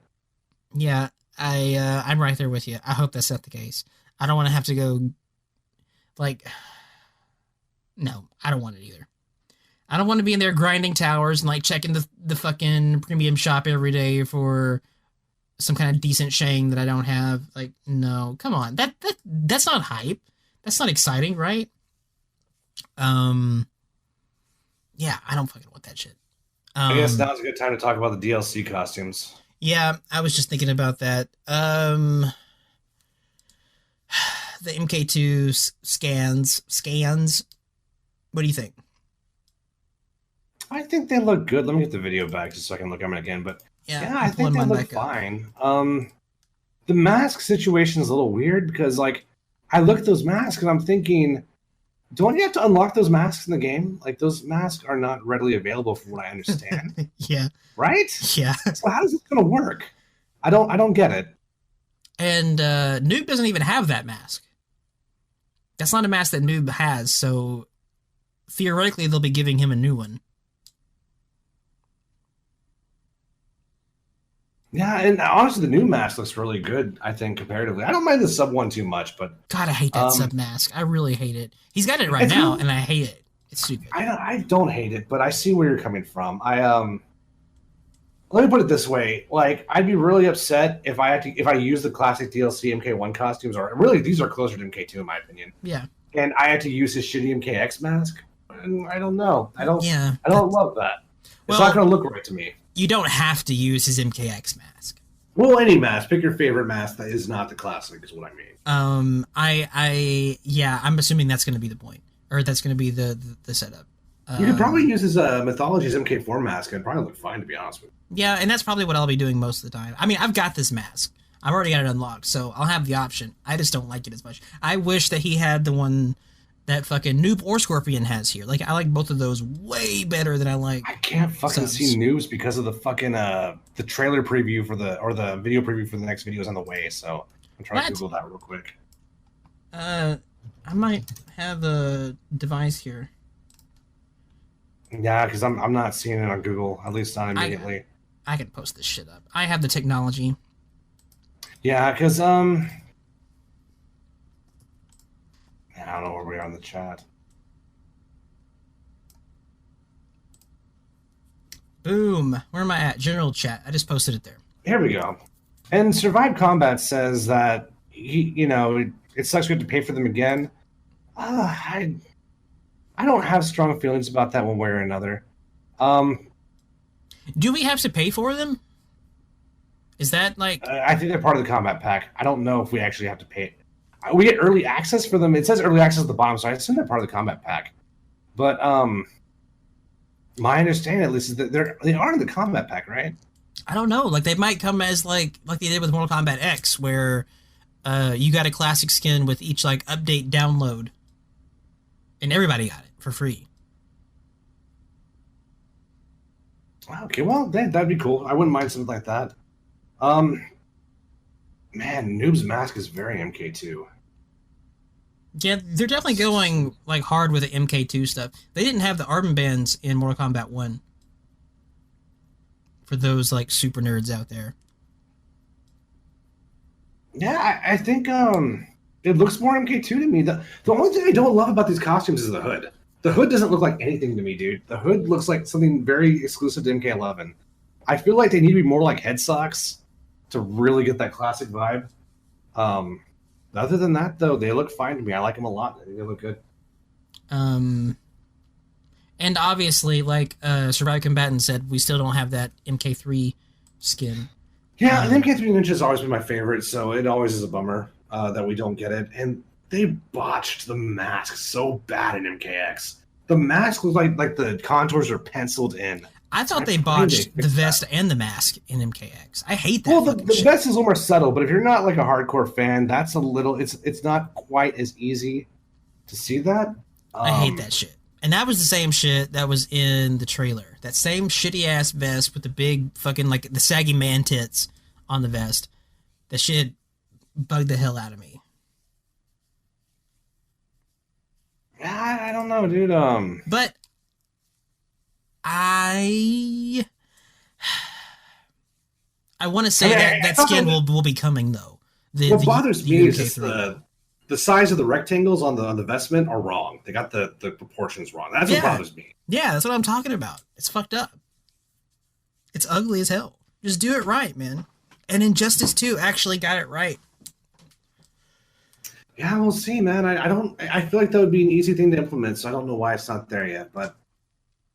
Yeah, I'm right there with you. I hope that's not the case. I don't want to have to go like. No, I don't want it either. I don't want to be in there grinding towers and like checking the fucking premium shop every day for some kind of decent Shang that I don't have. Like, no, come on. That's not hype. That's not exciting, right? Yeah, I don't fucking want that shit. I guess now's a good time to talk about the DLC costumes. Yeah, I was just thinking about that. The MK2 scans. What do you think? I think they look good. Let me get the video back just so I can look at them again. But yeah I think they look fine. The mask situation is a little weird because, like, I look at those masks and I'm thinking, don't you have to unlock those masks in the game? Like, those masks are not readily available from what I understand. Yeah. Right? Yeah. So how's this going to work? I don't get it. And Noob doesn't even have that mask. That's not a mask that Noob has, so theoretically they'll be giving him a new one. Yeah, and honestly, the new mask looks really good, I think, comparatively. I don't mind the sub one too much, but... God, I hate that sub mask. I really hate it. He's got it right now, and I hate it. It's stupid. I don't hate it, but I see where you're coming from. Let me put it this way. Like, I'd be really upset if I use the classic DLC MK1 costumes, or really, these are closer to MK2, in my opinion. Yeah. And I had to use his shitty MKX mask. And I don't know. I don't love that. It's not going to look right to me. You don't have to use his MKX mask. Well, any mask. Pick your favorite mask that is not the classic, is what I mean. I'm assuming that's going to be the point, or that's going to be the setup. You could probably use his Mythology's MK4 mask, and it'd probably look fine, to be honest with you. Yeah, and that's probably what I'll be doing most of the time. I mean, I've got this mask. I've already got it unlocked, so I'll have the option. I just don't like it as much. I wish that he had the one that fucking Noob or Scorpion has here. Like, I like both of those way better than I like. I can't fucking see Noobs because of the fucking the trailer preview the video preview for the next video is on the way. So I'm trying to Google that real quick. I might have a device here. Yeah, because I'm not seeing it on Google, at least not immediately. I can post this shit up. I have the technology. Yeah, because I don't know where we are in the chat. Boom. Where am I at? General chat. I just posted it there. Here we go. And Survive Combat says that it sucks we have to pay for them again. I don't have strong feelings about that one way or another. Do we have to pay for them? Is that like... I think they're part of the combat pack. I don't know if we actually have to pay. We get early access for them. It says early access at the bottom, so I assume they're part of the combat pack. But my understanding, at least, is that they are in the combat pack, right? I don't know. Like, they might come as like they did with Mortal Kombat X, where you got a classic skin with each like update download, and everybody got it for free. Okay, well, that'd be cool. I wouldn't mind something like that. Man, Noob's mask is very MK2. Yeah, they're definitely going like hard with the MK2 stuff. They didn't have the armbands in Mortal Kombat 1 for those like super nerds out there. Yeah, I think it looks more MK2 to me. The only thing I don't love about these costumes is the hood. The hood doesn't look like anything to me, dude. The hood looks like something very exclusive to MK11. I feel like they need to be more like head socks to really get that classic vibe. Other than that, though, they look fine to me. I like them a lot. I think they look good. And obviously, like Survivor Combatant said, we still don't have that MK3 skin. Yeah, the MK3 Ninja has always been my favorite, so it always is a bummer that we don't get it. And they botched the mask so bad in MKX. The mask looks like the contours are penciled in. I thought they botched the vest and the mask in MKX. I hate that. Well, the vest is a little more subtle, but if you're not like a hardcore fan, that's a little. It's not quite as easy to see that. I hate that shit. And that was the same shit that was in the trailer. That same shitty ass vest with the big fucking like the saggy man tits on the vest. That shit bugged the hell out of me. Yeah, I don't know, dude. But I want to say that skin will be coming though. What bothers me is just the size of the rectangles on the vestment are wrong. They got the proportions wrong. That's what bothers me. Yeah, that's what I'm talking about. It's fucked up. It's ugly as hell. Just do it right, man. And Injustice 2 actually got it right. Yeah, we'll see, man. I feel like that would be an easy thing to implement, so I don't know why it's not there yet. But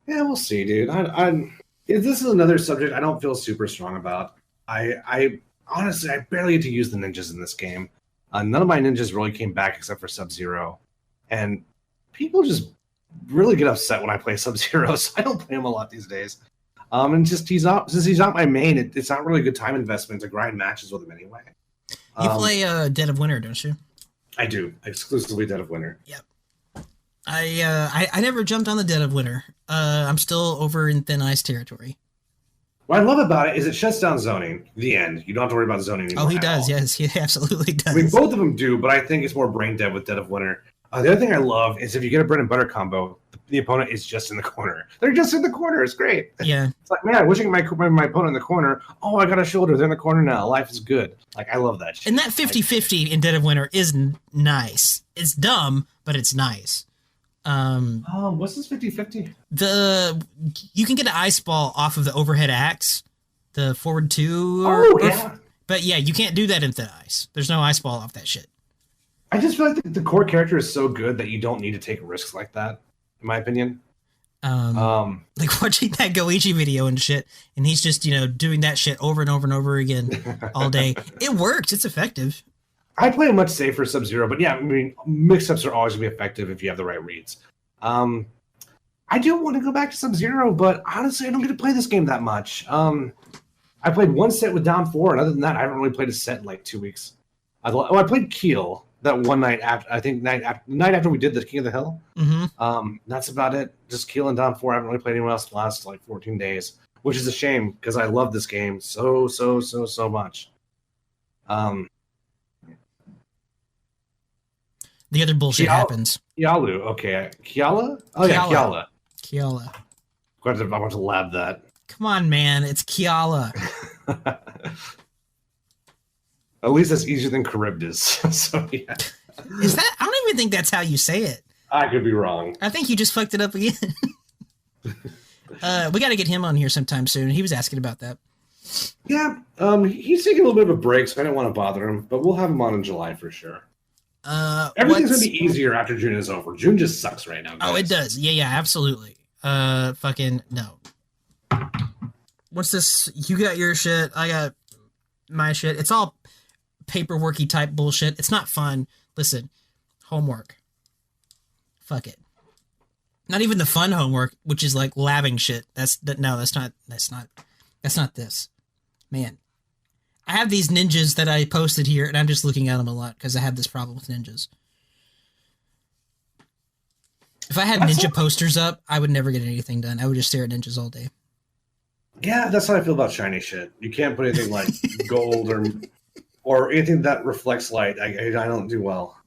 yeah, we'll see, dude. This is another subject I don't feel super strong about. I honestly, I barely get to use the ninjas in this game. None of my ninjas really came back except for Sub-Zero. And people just really get upset when I play Sub-Zero, so I don't play him a lot these days. And just since he's not my main, it's not really a good time investment to grind matches with him anyway. You play Dead of Winter, don't you? I do. Exclusively Dead of Winter. Yep. I never jumped on the Dead of Winter. I'm still over in Thin Ice territory. What I love about it is it shuts down zoning. The end. You don't have to worry about zoning anymore. Oh, he does. Yes, he absolutely does. I mean, both of them do, but I think it's more brain dead with Dead of Winter. The other thing I love is if you get a bread and butter combo, the opponent is just in the corner. They're just in the corner. It's great. Yeah. It's like, man, I wish I could my opponent in the corner. Oh, I got a shoulder. They're in the corner now. Life is good. Like, I love that shit. And that 50-50 in Dead of Winter is nice. It's dumb, but it's nice. What's this 50-50? You can get an ice ball off of the overhead axe, the forward two. But yeah, you can't do that in Thin Ice. There's no ice ball off that shit. I just feel like the core character is so good that you don't need to take risks like that, in my opinion. Like watching that Goichi video and shit, and he's just, doing that shit over and over and over again all day. It works. It's effective. I play a much safer Sub-Zero, but yeah, I mean, mix-ups are always going to be effective if you have the right reads. I do want to go back to Sub-Zero, but honestly, I don't get to play this game that much. I played one set with Down 4, and other than that, I haven't really played a set in like 2 weeks. I played Keel that one night after, I think night after we did the King of the Hill. Mm-hmm. That's about it. Just Keel and Down 4. I haven't really played anyone else the last like 14 days, which is a shame because I love this game so much. The other bullshit happens. Kialu, okay. Kiala? Oh, yeah, Kiala. Kiala. I want to lab that. Come on, man. It's Kiala. At least that's easier than Charybdis. So, yeah. Is that? I don't even think that's how you say it. I could be wrong. I think you just fucked it up again. We got to get him on here sometime soon. He was asking about that. Yeah. He's taking a little bit of a break, so I didn't want to bother him, but we'll have him on in July for sure. Everything's gonna be easier after June is over. June just sucks right now, guys. Oh, it does. Yeah, absolutely. Fucking no. What's this? You got your shit. I got my shit. It's all paperworky type bullshit. It's not fun. Listen, homework. Fuck it. Not even the fun homework, which is like labbing shit. That's not this. Man. I have these ninjas that I posted here, and I'm just looking at them a lot because I have this problem with ninjas. If I had ninja posters up, I would never get anything done. I would just stare at ninjas all day. Yeah, that's how I feel about shiny shit. You can't put anything like gold or anything that reflects light. I don't do well.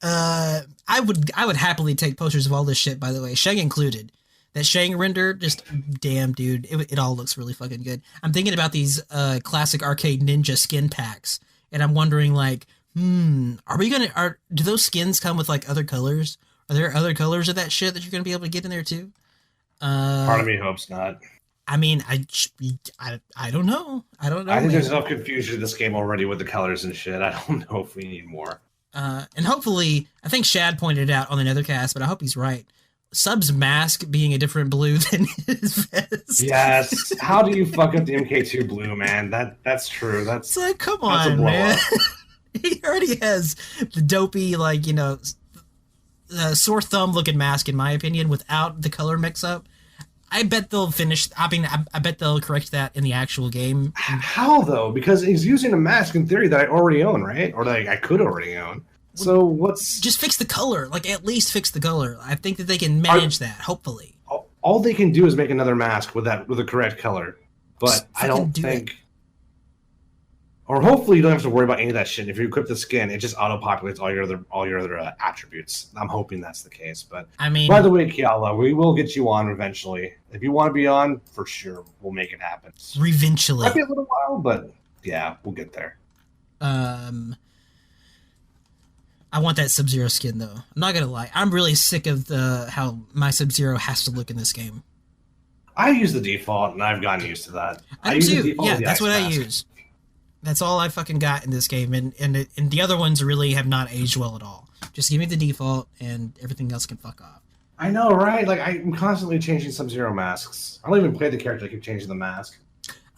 I would happily take posters of all this shit, by the way, SHANG included. That Shang render, just damn, dude, it all looks really fucking good. I'm thinking about these classic arcade ninja skin packs, and I'm wondering like, do those skins come with like other colors? Are there other colors of that shit that you're gonna be able to get in there too? Part of me hopes not. I mean, I don't know. I don't know. I think there's enough confusion in this game already with the colors and shit. I don't know if we need more. And hopefully, I think Shad pointed it out on the Nethercast, but I hope he's right. Sub's mask being a different blue than his vest. Yes. How do you fuck up the MK2 blue, man? That's true. That's like, come on, man. He already has the dopey, like, sore thumb looking mask, in my opinion, without the color mix up. I bet they'll finish. I mean, I bet they'll correct that in the actual game. How though? Because he's using a mask in theory that I already own, right? Or like I could already own. So what's just fix the color? Like at least fix the color. I think that they can manage that. Hopefully, all they can do is make another mask with the correct color. But I don't think. Or hopefully you don't have to worry about any of that shit. If you equip the skin, it just auto-populates all your other attributes. I'm hoping that's the case. But I mean, by the way, Kiala, we will get you on eventually. If you want to be on, for sure, we'll make it happen. Eventually. Might be a little while, but yeah, we'll get there. I want that Sub-Zero skin though. I'm not gonna lie. I'm really sick of how my Sub-Zero has to look in this game. I use the default, and I've gotten used to that. I do too. Yeah, that's what I use. That's all I fucking got in this game, and the other ones really have not aged well at all. Just give me the default, and everything else can fuck off. I know, right? Like, I'm constantly changing Sub-Zero masks. I don't even play the character, I keep changing the mask.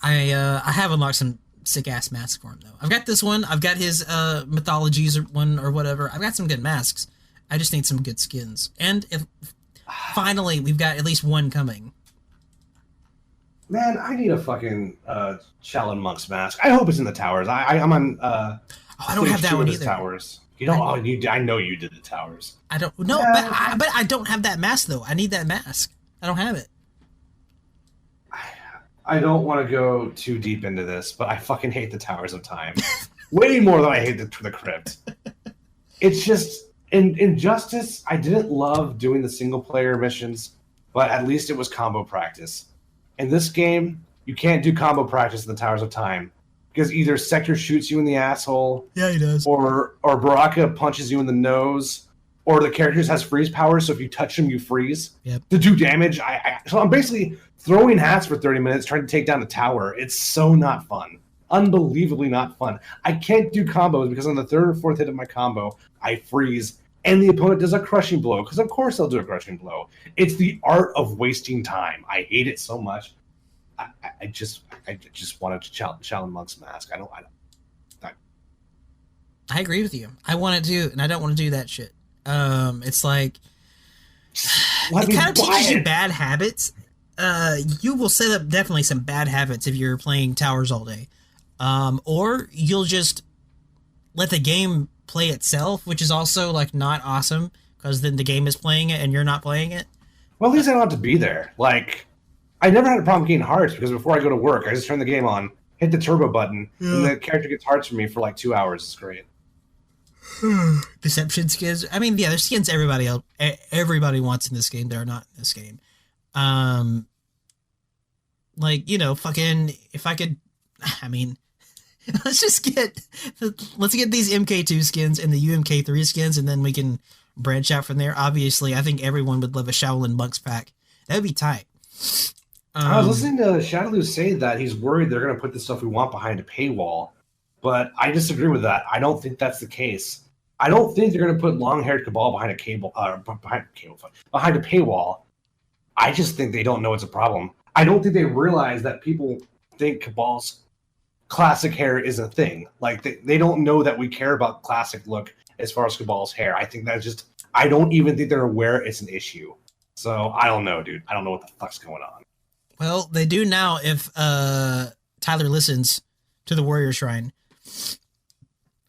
I have unlocked some sick-ass masks for him, though. I've got this one, I've got his Mythologies one or whatever. I've got some good masks. I just need some good skins. And finally, we've got at least one coming. Man, I need a fucking Shaolin Monk's mask. I hope it's in the towers. I'm on. I don't have that one either. Towers. You know, I know you did the towers. I don't. No, yeah. but I don't have that mask though. I need that mask. I don't have it. I don't want to go too deep into this, but I fucking hate the Towers of Time way more than I hate the Crypt. It's just in Justice. I didn't love doing the single player missions, but at least it was combo practice. In this game, you can't do combo practice in the Towers of Time because either Sector shoots you in the asshole, yeah, he does, or Baraka punches you in the nose, or the character just has freeze power, so if you touch him, you freeze. Yep. To do damage, so I'm basically throwing hats for 30 minutes trying to take down the tower. It's so not fun. Unbelievably not fun. I can't do combos because on the third or fourth hit of my combo, I freeze, and the opponent does a crushing blow, because of course they'll do a crushing blow. It's the art of wasting time. I hate it so much. I just wanted to Shaolin Monk's mask. I agree with you. I want it to, and I don't want to do that shit. It's like it kind of teaches you bad habits. You will set up definitely some bad habits if you're playing towers all day, or you'll just let the game play itself, which is also like not awesome because then the game is playing it and you're not playing it. Well, at least I don't have to be there. Like, I never had a problem getting hearts because before I go to work, I just turn the game on, hit the turbo button, and the character gets hearts for me for like 2 hours. It's great. Deception skins. I mean, yeah, there's skins everybody wants in this game that are not in this game. Like, fucking, if I could, I mean, let's get these MK2 skins and the UMK3 skins, and then we can branch out from there. Obviously, I think everyone would love a Shaolin Monks pack. That would be tight. I was listening to Shadaloo say that he's worried they're going to put the stuff we want behind a paywall, but I disagree with that. I don't think that's the case. I don't think they're going to put long-haired Cabal behind a paywall. I just think they don't know it's a problem. I don't think they realize that people think Cabal's classic hair is a thing. Like, they don't know that we care about classic look as far as Cabal's hair. I think that's just, I don't even think they're aware it's an issue. So, I don't know, dude. I don't know what the fuck's going on. Well, they do now if Tyler listens to the Warrior Shrine.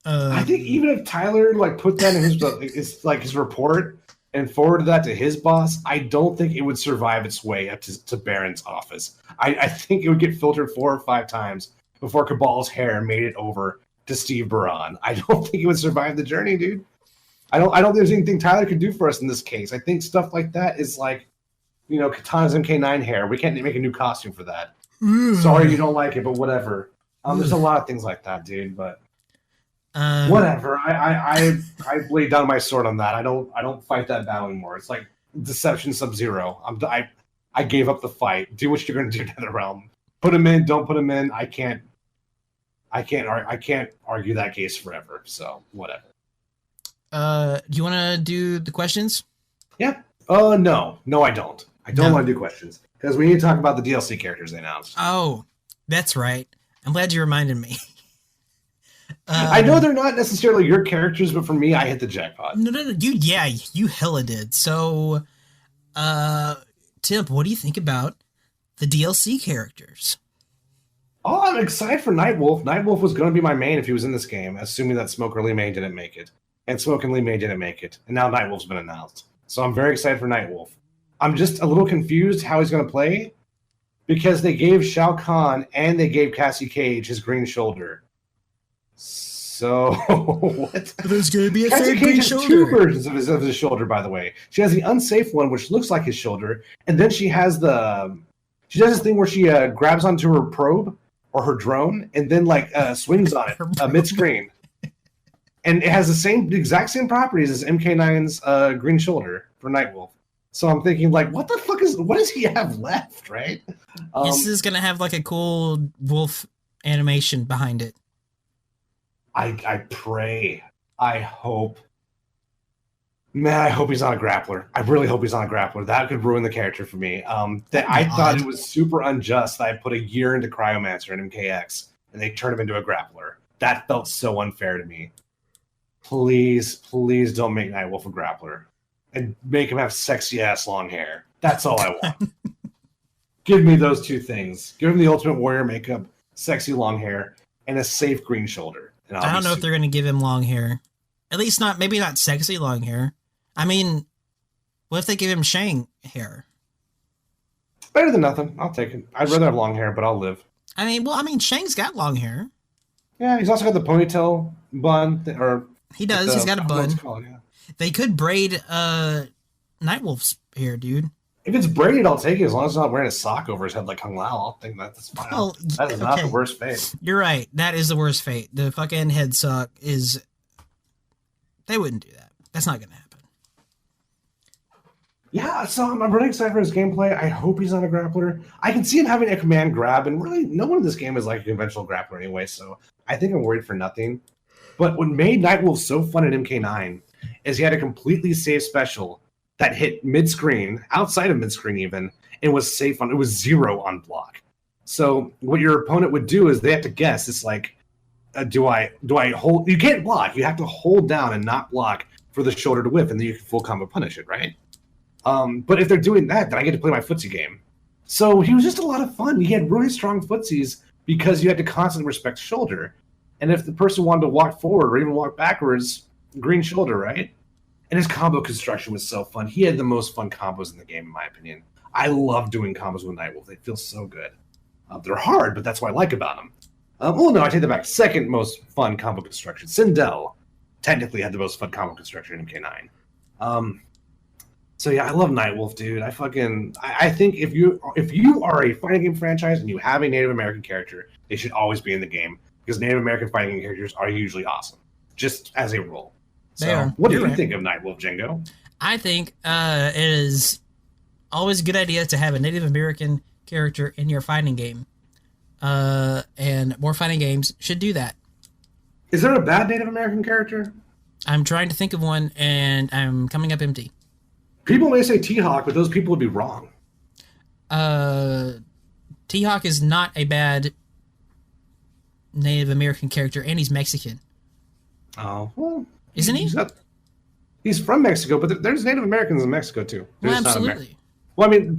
I think even if Tyler put that in his report and forwarded that to his boss, I don't think it would survive its way up to Baron's office. I think it would get filtered 4 or 5 times before Cabal's hair made it over to Steve Baran. I don't think it would survive the journey, dude. I don't think there's anything Tyler could do for us in this case. I think stuff like that is like Katana's MK9 hair. We can't make a new costume for that. Ugh. Sorry you don't like it, but whatever. There's a lot of things like that, dude. But whatever. I laid down my sword on that. I don't fight that battle anymore. It's like Deception Sub-Zero. I gave up the fight. Do what you're gonna do to the realm. Put him in. Don't put him in. I can't argue that case forever. So whatever. Do you want to do the questions? Yeah. No, I don't. I don't want to do questions because we need to talk about the DLC characters they announced. Oh, that's right. I'm glad you reminded me. I know they're not necessarily your characters, but for me, I hit the jackpot. No. You hella did. So, Tim, what do you think about the DLC characters? Oh, I'm excited for Nightwolf. Nightwolf was going to be my main if he was in this game, assuming that Smoke or Lee May didn't make it. And Smoke and Lee May didn't make it. And now Nightwolf's been announced. So I'm very excited for Nightwolf. I'm just a little confused how he's going to play because they gave Shao Kahn and they gave Cassie Cage his green shoulder. So what? There's going to be a Cassie third Cage green has shoulder. two versions of his shoulder, by the way. She has the unsafe one, which looks like his shoulder, and then she has she does this thing where she grabs onto her probe or her drone and then swings on it mid-screen. And it has the exact same properties as MK9's green shoulder for Nightwolf. So I'm thinking, what the fuck what does he have left, right? This is going to have a cool wolf animation behind it. I pray. I hope. Man, I hope he's not a grappler. I really hope he's not a grappler. That could ruin the character for me. I thought it was super unjust that I put a year into Cryomancer and MKX, and they turned him into a grappler. That felt so unfair to me. Please don't make Nightwolf a grappler. And make him have sexy-ass long hair. That's all I want. Give me those two things. Give him the Ultimate Warrior makeup, sexy long hair, and a safe green shoulder. I don't know if they're going to give him long hair. At least maybe not sexy long hair. I mean, what if they give him Shang hair? Better than nothing. I'll take it. I'd rather have long hair, but I'll live. Shang's got long hair. Yeah, he's also got the ponytail bun. He does. He's got a bun. Yeah. They could braid Nightwolf's hair, dude. If it's braided, I'll take it as long as it's not wearing a sock over his head like Kung Lao. I'll think that's fine. Well, that is not the worst fate. You're right. That is the worst fate. The fucking head sock is... They wouldn't do that. That's not going to happen. Yeah, so I'm really excited for his gameplay. I hope he's not a grappler. I can see him having a command grab, and really, no one in this game is like a conventional grappler anyway, so I think I'm worried for nothing. But what made Nightwolf so fun at MK9 is he had a completely safe special that hit mid-screen, outside of mid-screen even, and was safe it was 0 on block. So what your opponent would do is they have to guess. It's like, do I hold? You can't block. You have to hold down and not block for the shoulder to whip, and then you can full combo punish it, right? But if they're doing that, then I get to play my footsie game. So he was just a lot of fun. He had really strong footsies because you had to constantly respect shoulder. And if the person wanted to walk forward or even walk backwards, green shoulder, right? And his combo construction was so fun. He had the most fun combos in the game, in my opinion. I love doing combos with Nightwolf. They feel so good. They're hard, but that's what I like about them. I take that back. Second most fun combo construction. Sindel technically had the most fun combo construction in MK9. So yeah, I love Nightwolf, dude. I think if you are a fighting game franchise and you have a Native American character, they should always be in the game because Native American fighting game characters are usually awesome, just as a rule. So, what do you think of Nightwolf, Django? I think it is always a good idea to have a Native American character in your fighting game. And more fighting games should do that. Is there a bad Native American character? I'm trying to think of one, and I'm coming up empty. People may say T-Hawk, but those people would be wrong. T-Hawk is not a bad Native American character, and he's Mexican. Oh, well... Isn't he? He's from Mexico, but there's Native Americans in Mexico, too. Well, absolutely. Well, I mean,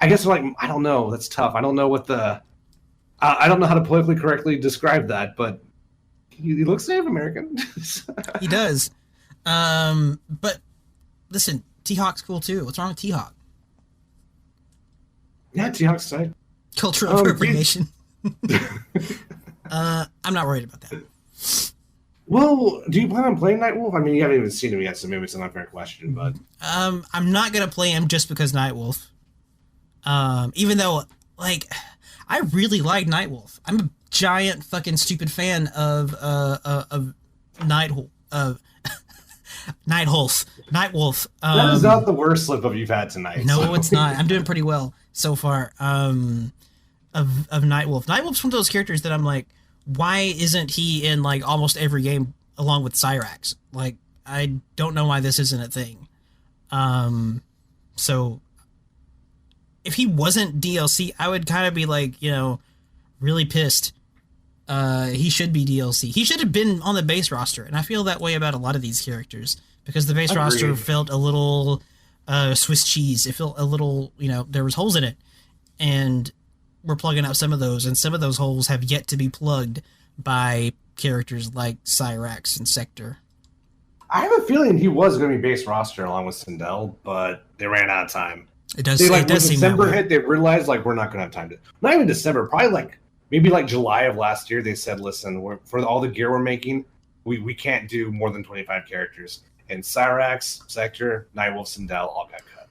I guess, I don't know. That's tough. I don't know what I don't know how to politically correctly describe that, but he looks Native American. He does. But, listen, T-Hawk's cool, too. What's wrong with T-Hawk? Yeah, T-Hawk's tight. Cultural appropriation. I'm not worried about that. Well, do you plan on playing Nightwolf? I mean, you haven't even seen him yet, so maybe it's an unfair question, but... I'm not going to play him just because Nightwolf. Even though, like, I really like Nightwolf. I'm a giant fucking stupid fan of Nighthole, Nightwolf. That is not the worst slip up you've had tonight. No, So. it's not. I'm doing pretty well so far. Of Nightwolf. Nightwolf's one of those characters that I'm like, why isn't he in like almost every game along with Cyrax? Like, I don't know why this isn't a thing. So if he wasn't DLC, I would kind of be like, really pissed. He should be DLC. He should have been on the base roster, and I feel that way about a lot of these characters because the base Agreed. roster felt a little Swiss cheese. It felt a little, there was holes in it, and we're plugging up some of those, and some of those holes have yet to be plugged by characters like Cyrax and Sector. I have a feeling he was going to be base roster along with Sindel, but they ran out of time. It does. They, It does when seem December that way. hit, they realized we're not going to have time to. Not even December, probably maybe July of last year. They said, "Listen, for all the gear we're making, we can't do more than 25 characters." And Cyrax, Sector, Nightwolf, Sindel all got cut.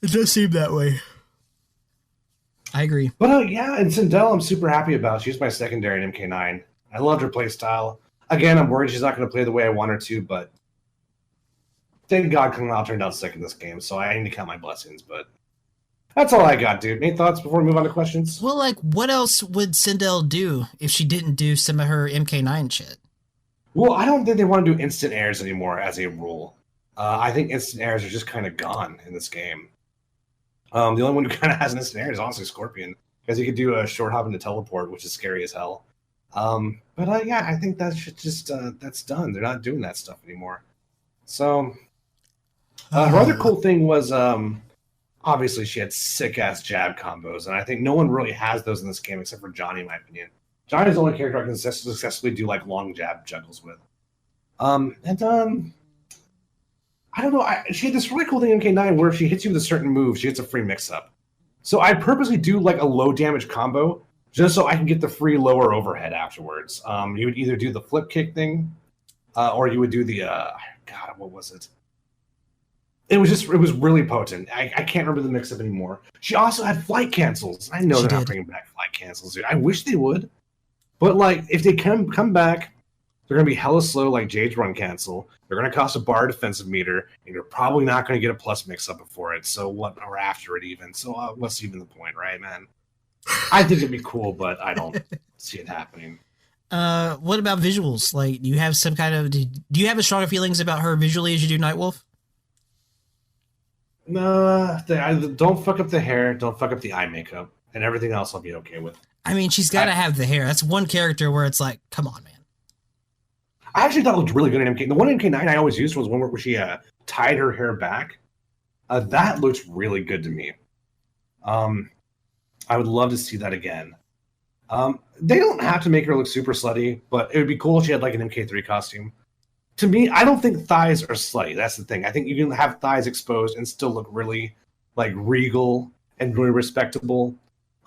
It does seem that way. I agree. But yeah, and Sindel, I'm super happy about. She's my secondary in MK9. I loved her play style. Again, I'm worried she's not going to play the way I want her to, but thank God Kung Lao turned out sick in this game, so I need to count my blessings. But that's all I got, dude. Any thoughts before we move on to questions? Well, like, what else would Sindel do if she didn't do some of her MK9 shit? Well, I don't think they want to do instant airs anymore as a rule. I think instant airs are just kind of gone in this game. The only one who kind of has an instant air is honestly Scorpion, because he could do a short hop into teleport, which is scary as hell. But yeah, I think that should just that's done. They're not doing that stuff anymore. So her other cool thing was obviously she had sick ass jab combos, and I think no one really has those in this game except for Johnny, in my opinion. Johnny's the only character I can successfully do long jab juggles with. I don't know. She had this really cool thing in MK9 where if she hits you with a certain move, she gets a free mix-up. So I purposely do a low damage combo just so I can get the free lower overhead afterwards. You would either do the flip kick thing, or you would do the God, what was it? It was really potent. I can't remember the mix-up anymore. She also had flight cancels. I know they're not bringing back flight cancels, dude. I wish they would. But if they come back, they're going to be hella slow like Jade's run cancel. They're going to cost a bar defensive meter, and you're probably not going to get a plus mix-up before it. So what, or after it even. So what's even the point, right, man? I think it'd be cool, but I don't see it happening. What about visuals? Like, do you have some kind of... Do you have as stronger feelings about her visually as you do Nightwolf? No, don't fuck up the hair. Don't fuck up the eye makeup. And everything else I'll be okay with. I mean, she's got to have the hair. That's one character where it's like, come on, man. I actually thought it looked really good in MK. The one in MK9 I always used was one where she tied her hair back. That looks really good to me. I would love to see that again. They don't have to make her look super slutty, but it would be cool if she had an MK3 costume. To me, I don't think thighs are slutty. That's the thing. I think you can have thighs exposed and still look really regal and really respectable.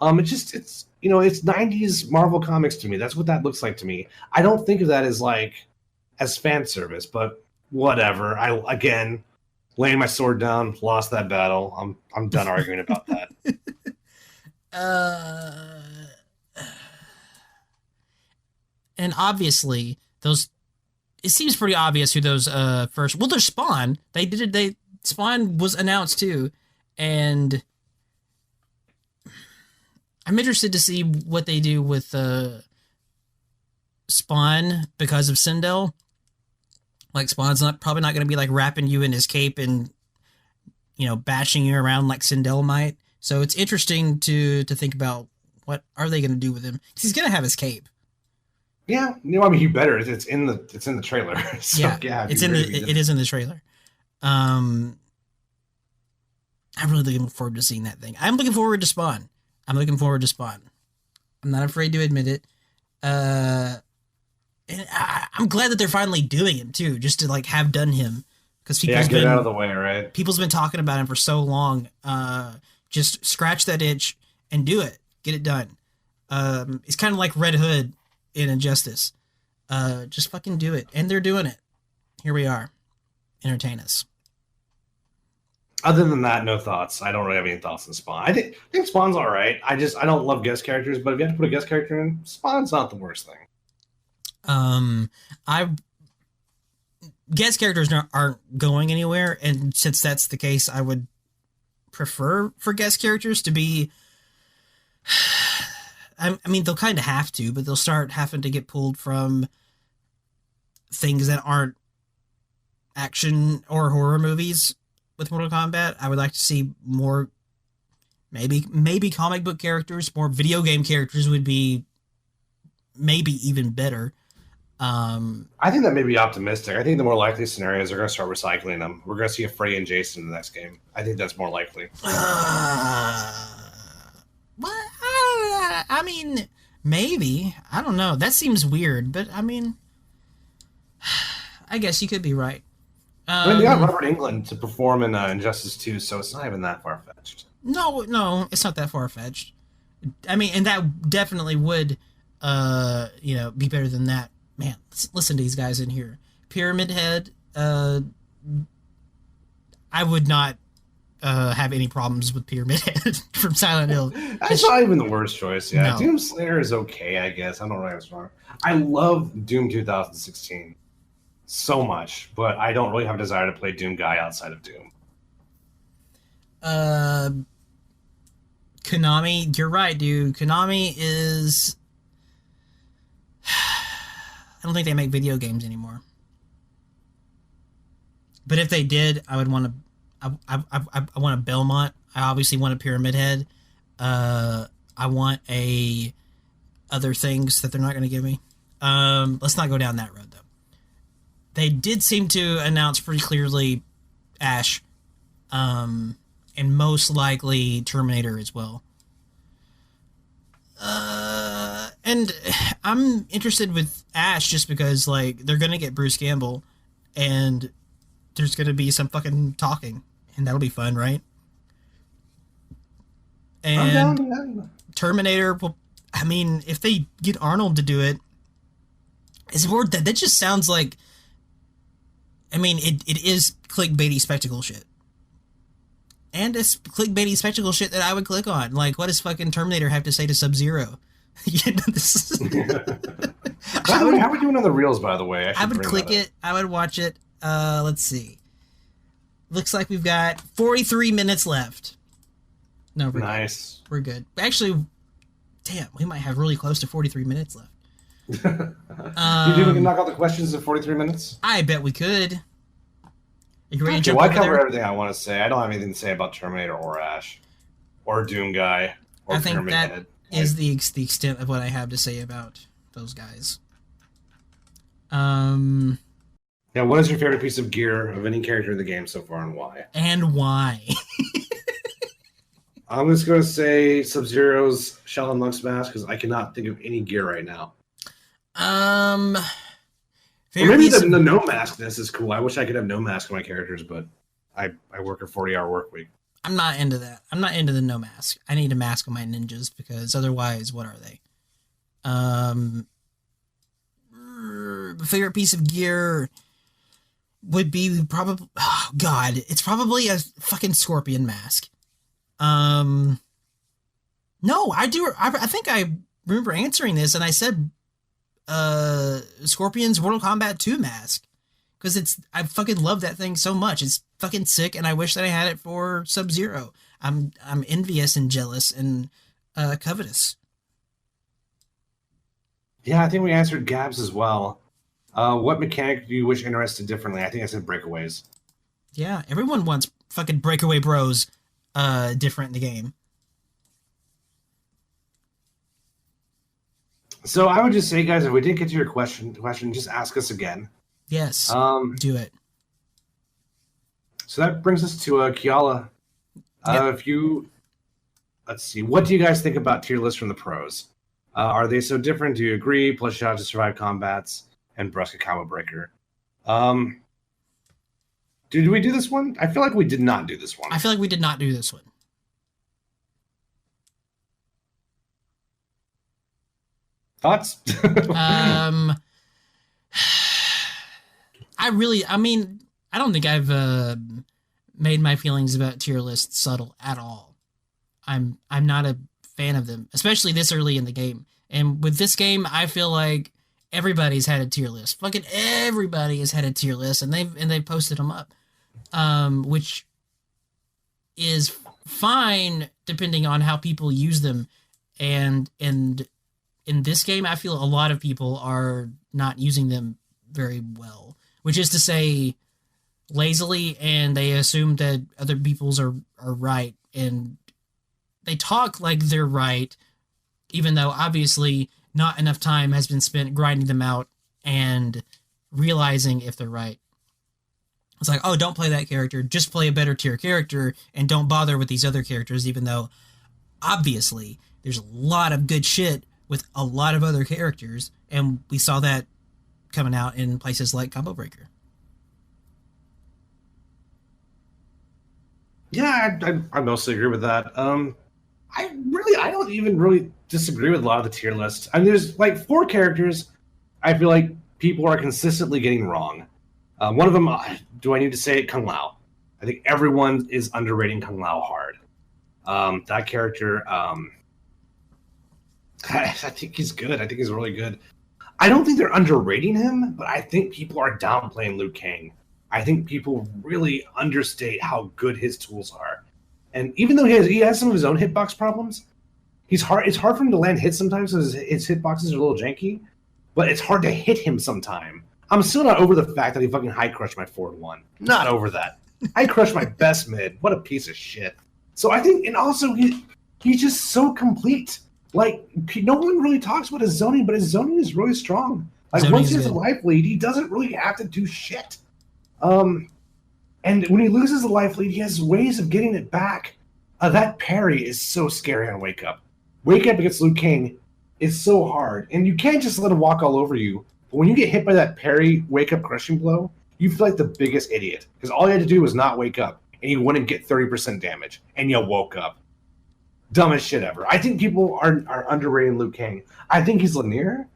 It's 90s Marvel comics to me. That's what that looks like to me. I don't think of that as fan service, but whatever. I again laying my sword down, lost that battle. I'm done arguing about that. And obviously it seems pretty obvious who those first. Well, there's Spawn. Spawn was announced too, and I'm interested to see what they do with Spawn because of Sindel. Spawn's probably not going to be wrapping you in his cape and bashing you around like Sindel might. So it's interesting to think about what are they going to do with him, because he's going to have his cape. Yeah, he better. It's in the trailer. So, yeah, it is in the trailer. I'm really looking forward to seeing that thing. I'm looking forward to Spawn. I'm not afraid to admit it. And I'm glad that they're finally doing him too, just to have done him, because get it out of the way, right? People's been talking about him for so long. Just scratch that itch and do it. Get it done. It's kind of like Red Hood in Injustice. Just fucking do it, and they're doing it. Here we are. Entertain us. Other than that, no thoughts. I don't really have any thoughts on Spawn. I think Spawn's all right. I don't love guest characters, but if you have to put a guest character in, Spawn's not the worst thing. I guest characters aren't going anywhere, and since that's the case, I would prefer for guest characters to be. I mean, they'll kind of have to, but they'll start having to get pulled from things that aren't action or horror movies with Mortal Kombat. I would like to see more, maybe comic book characters, more video game characters would be maybe even better. I think that may be optimistic. I think the more likely scenarios are going to start recycling them. We're going to see a Freddy and Jason in the next game. I think that's more likely. What? I mean, maybe. I don't know. That seems weird, but I mean, I guess you could be right. I mean, they got Robert Englund to perform in Injustice 2, so it's not even that far-fetched. No, it's not that far-fetched. I mean, and that definitely would, be better than that. Man, listen to these guys in here. Pyramid Head, I would not have any problems with Pyramid Head from Silent Hill. That's not even the worst choice, yeah. No. Doom Slayer is okay, I guess. I don't really what's wrong. I love Doom 2016 so much, but I don't really have a desire to play Doom Guy outside of Doom. Konami, you're right, dude. Konami is... I don't think they make video games anymore. But if they did, I would want to... I want a Belmont. I obviously want a Pyramid Head. I want a... other things that they're not going to give me. Let's not go down that road, though. They did seem to announce pretty clearly Ash. And most likely Terminator as well. And I'm interested with Ash just because, like, they're going to get Bruce Campbell and there's going to be some fucking talking and that'll be fun, right? And Terminator, well, I mean, if they get Arnold to do it, it's more that just sounds like, I mean, it is clickbaity spectacle shit. And it's clickbaity spectacle shit that I would click on. Like, what does fucking Terminator have to say to Sub-Zero? You know, this is... How are we doing on the reels, by the way? I would click it. I would watch it. Let's see. Looks like we've got 43 minutes left. No, we're nice. Good. We're good. Actually, damn, we might have really close to 43 minutes left. Do you think we can knock out the questions in 43 minutes? I bet we could. Are you ready to jump I over cover there? everything I want to say. I don't have anything to say about Terminator or Ash or Doom Guy or I think Pyramid that Head. is the extent of what I have to say about those guys. Now, what is your favorite piece of gear of any character in the game so far, and why? And why? I'm just going to say Sub-Zero's Shell and Lux mask because I cannot think of any gear right now. Or maybe the no mask. This is cool. I wish I could have no mask on my characters, but I work a 40-hour work week. I'm not into that. I'm not into the no mask. I need a mask on my ninjas because otherwise, what are they? Favorite piece of gear would be probably, oh god, it's probably a fucking scorpion mask. No, I do. I think I remember answering this, and I said, Scorpion's Mortal Kombat 2 mask. Because I fucking love that thing so much. It's fucking sick, and I wish that I had it for Sub-Zero. I'm envious and jealous and covetous. Yeah, I think we answered Gabs as well. What mechanic do you wish interested differently? I think I said breakaways. Yeah, everyone wants fucking breakaway bros different in the game. So I would just say, guys, if we didn't get to your question, just ask us again. Yes, do it. So that brings us to Kiala. Yep. Let's see, what do you guys think about tier lists from the pros? Are they so different? Do you agree? Plus shot to survive combats and Brusca combo breaker. Did we do this one? I feel like we did not do this one. I feel like we did not do this one. Thoughts? I don't think I've made my feelings about tier lists subtle at all. I'm not a fan of them, especially this early in the game. And with this game, I feel like everybody's had a tier list. Fucking everybody has had a tier list, and they've posted them up, which is fine depending on how people use them. And in this game, I feel a lot of people are not using them very well, which is to say, lazily, and they assume that other people's are right, and they talk like they're right, even though obviously not enough time has been spent grinding them out and realizing if they're right. It's like, oh, don't play that character, just play a better tier character, and don't bother with these other characters, even though obviously there's a lot of good shit with a lot of other characters, and we saw that coming out in places like Combo Breaker. Yeah, I mostly agree with that. I don't even really disagree with a lot of the tier lists. I mean, there's like 4 characters I feel like people are consistently getting wrong. One of them, do I need to say it? Kung Lao. I think everyone is underrating Kung Lao hard. That character, I think he's good. I think he's really good. I don't think they're underrating him, but I think people are downplaying Liu Kang. I think people really understate how good his tools are. And even though he has some of his own hitbox problems, it's hard for him to land hits sometimes because his hitboxes are a little janky, but it's hard to hit him sometime. I'm still not over the fact that he fucking high crushed my forward one. Not over that. I crushed my best mid. What a piece of shit. So I think, and also he's just so complete. Like, no one really talks about his zoning, but his zoning is really strong. Like, once he has a life lead, he doesn't really have to do shit. And when he loses the life lead, he has ways of getting it back. That parry is so scary on Wake Up. Wake Up against Liu Kang is so hard, and you can't just let him walk all over you. But when you get hit by that parry Wake Up crushing blow, you feel like the biggest idiot, because all you had to do was not wake up, and you wouldn't get 30% damage, and you woke up. Dumbest shit ever. I think people are underrating Liu Kang. I think he's linear,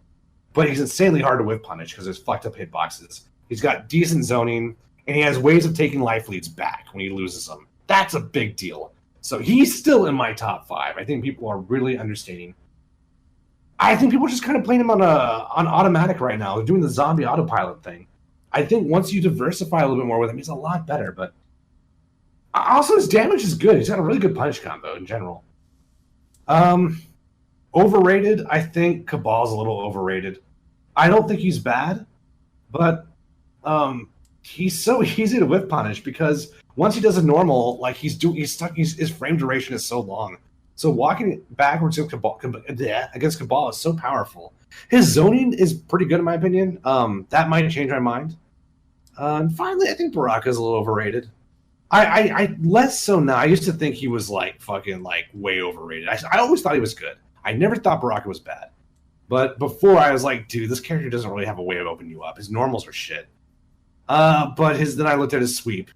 but he's insanely hard to whip punish because there's fucked up hitboxes. He's got decent zoning, and he has ways of taking life leads back when he loses them. That's a big deal. So he's still in my top 5. I think people are really understating. I think people are just kind of playing him on automatic right now. They're doing the zombie autopilot thing. I think once you diversify a little bit more with him, he's a lot better. But also his damage is good. He's got a really good punish combo in general. Overrated, I think Cabal's a little overrated. I don't think he's bad, but he's so easy to whip punish because once he does a normal, like he's stuck. His frame duration is so long. So walking backwards against Cabal is so powerful. His zoning is pretty good in my opinion. That might change my mind. And finally, I think Baraka is a little overrated. I less so now. I used to think he was like fucking like way overrated. I always thought he was good. I never thought Baraka was bad. But before I was like, dude, this character doesn't really have a way of opening you up. His normals are shit. But then I looked at his sweep.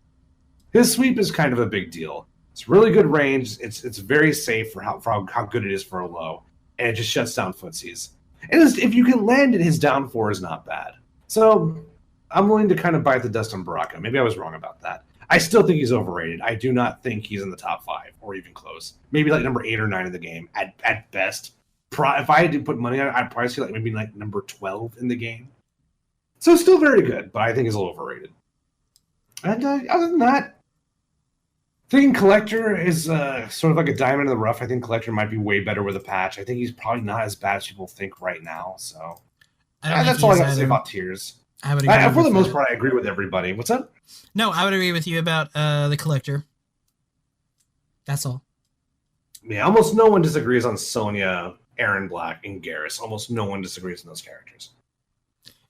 His sweep is kind of a big deal. It's really good range. It's very safe for how good it is for a low, and it just shuts down footsies. And if you can land it, his down 4 is not bad. So I'm willing to kind of bite the dust on Baraka. Maybe I was wrong about that. I still think he's overrated. I do not think he's in the top 5 or even close. Maybe like number 8 or 9 in the game at best. If I had to put money on it, I'd probably see like maybe like number 12 in the game. So still very good, but I think he's a little overrated. And other than that, I think Collector is sort of like a diamond in the rough. I think Collector might be way better with a patch. I think he's probably not as bad as people think right now. So that's all I got to say about tiers. I would agree for the most part, I agree with everybody. What's up? No, I would agree with you about the Collector. That's all. Yeah, almost no one disagrees on Sonya, Aaron Black, and Garrus. Almost no one disagrees on those characters.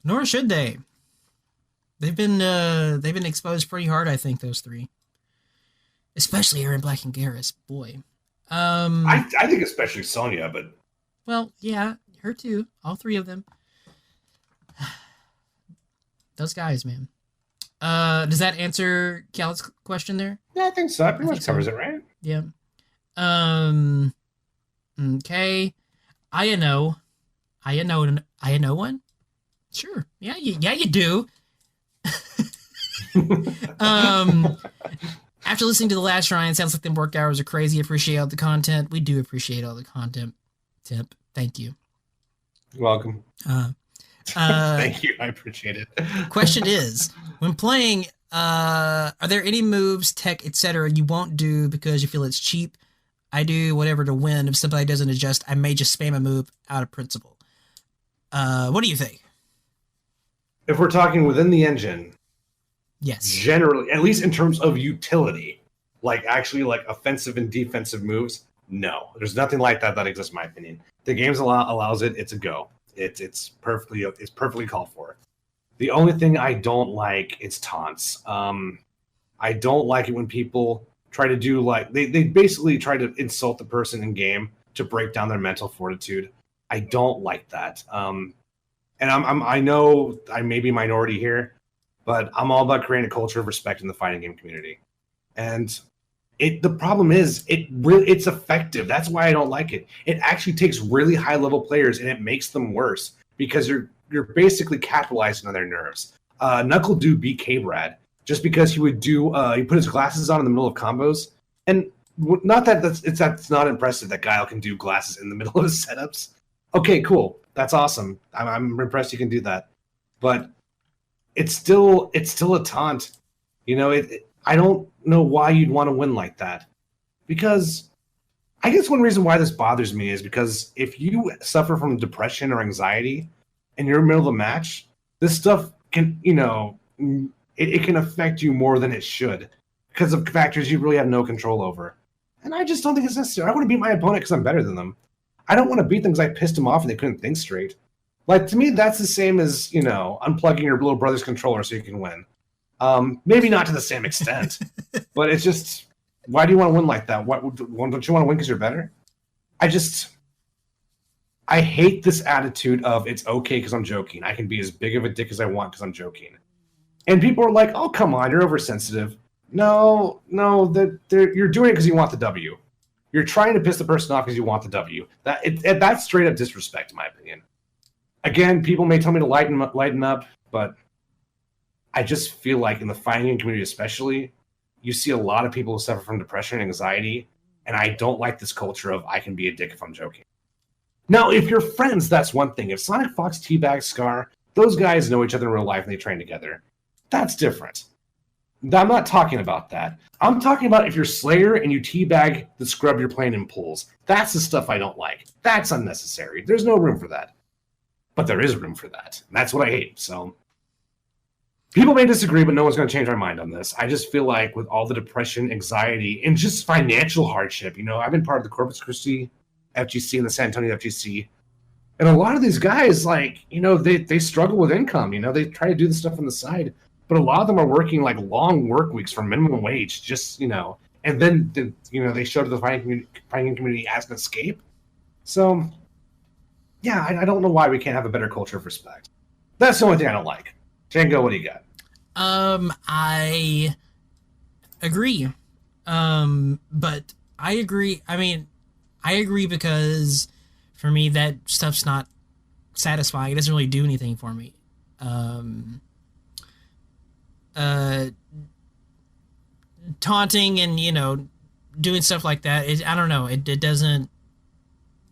Nor should they. They've been exposed pretty hard, I think, those 3. Especially Aaron Black and Garrus, boy. I think especially Sonya, but well, yeah, her too. All 3 of them. Those guys, man. Does that answer Cal's question there? Yeah, I think so. That pretty much covers it, right? Yeah. Okay. I know one. Sure. Yeah, you do. After listening to the last Shrine, sounds like the work hours are crazy. Appreciate all the content. We do appreciate all the content. Tip, thank you. You're welcome. Thank you. I appreciate it. Question is, when playing, are there any moves, tech, etc. you won't do because you feel it's cheap? I do whatever to win. If somebody doesn't adjust, I may just spam a move out of principle. What do you think? If we're talking within the engine, yes, generally, at least in terms of utility, like actually like offensive and defensive moves, no, there's nothing like that exists in my opinion. The game allows it. It's a go. It's perfectly called for. The only thing I don't like is taunts. I don't like it when people try to do like they basically try to insult the person in game to break down their mental fortitude. I don't like that. And I know I may be minority here, but I'm all about creating a culture of respect in the fighting game community. And the problem is it's effective. That's why I don't like it. It actually takes really high level players and it makes them worse because you're basically capitalizing on their nerves. Knuckle Dude beat K-Brad just because he would he put his glasses on in the middle of combos. And not that that's not impressive that Guile can do glasses in the middle of his setups. Okay, cool. That's awesome. I'm impressed you can do that. But it's still a taunt. You know, I don't know why you'd want to win like that. Because I guess one reason why this bothers me is because if you suffer from depression or anxiety and you're in the middle of a match, this stuff can, it can affect you more than it should because of factors you really have no control over. And I just don't think it's necessary. I want to beat my opponent because I'm better than them. I don't want to beat them because I pissed them off and they couldn't think straight. Like, to me, that's the same as, unplugging your little brother's controller so you can win. Maybe not to the same extent, but it's just, why do you want to win like that? Don't you want to win because you're better? I hate this attitude of it's okay because I'm joking. I can be as big of a dick as I want because I'm joking. And people are like, oh, come on, you're oversensitive. No, you're doing it because you want the W. You're trying to piss the person off because you want the W. That's straight up disrespect, in my opinion. Again, people may tell me to lighten up, but I just feel like in the fighting game community especially, you see a lot of people who suffer from depression and anxiety, and I don't like this culture of I can be a dick if I'm joking. Now, if you're friends, that's one thing. If Sonic Fox teabags Scar, those guys know each other in real life and they train together. That's different. I'm not talking about that. I'm talking about if you're Slayer and you teabag the scrub you're playing in pools. That's the stuff I don't like. That's unnecessary. There's no room for that. But there is room for that. And that's what I hate. So people may disagree, but no one's going to change my mind on this. I just feel like with all the depression, anxiety, and just financial hardship, I've been part of the Corpus Christi FGC and the San Antonio FGC. And a lot of these guys, they struggle with income. They try to do this stuff on the side. But a lot of them are working like long work weeks for minimum wage, and then they show to the fighting community as an escape. So, yeah, I don't know why we can't have a better culture of respect. That's the only thing I don't like. Django, what do you got? I agree. But I agree. I agree because for me that stuff's not satisfying. It doesn't really do anything for me. Taunting and doing stuff like that, I don't know, it doesn't,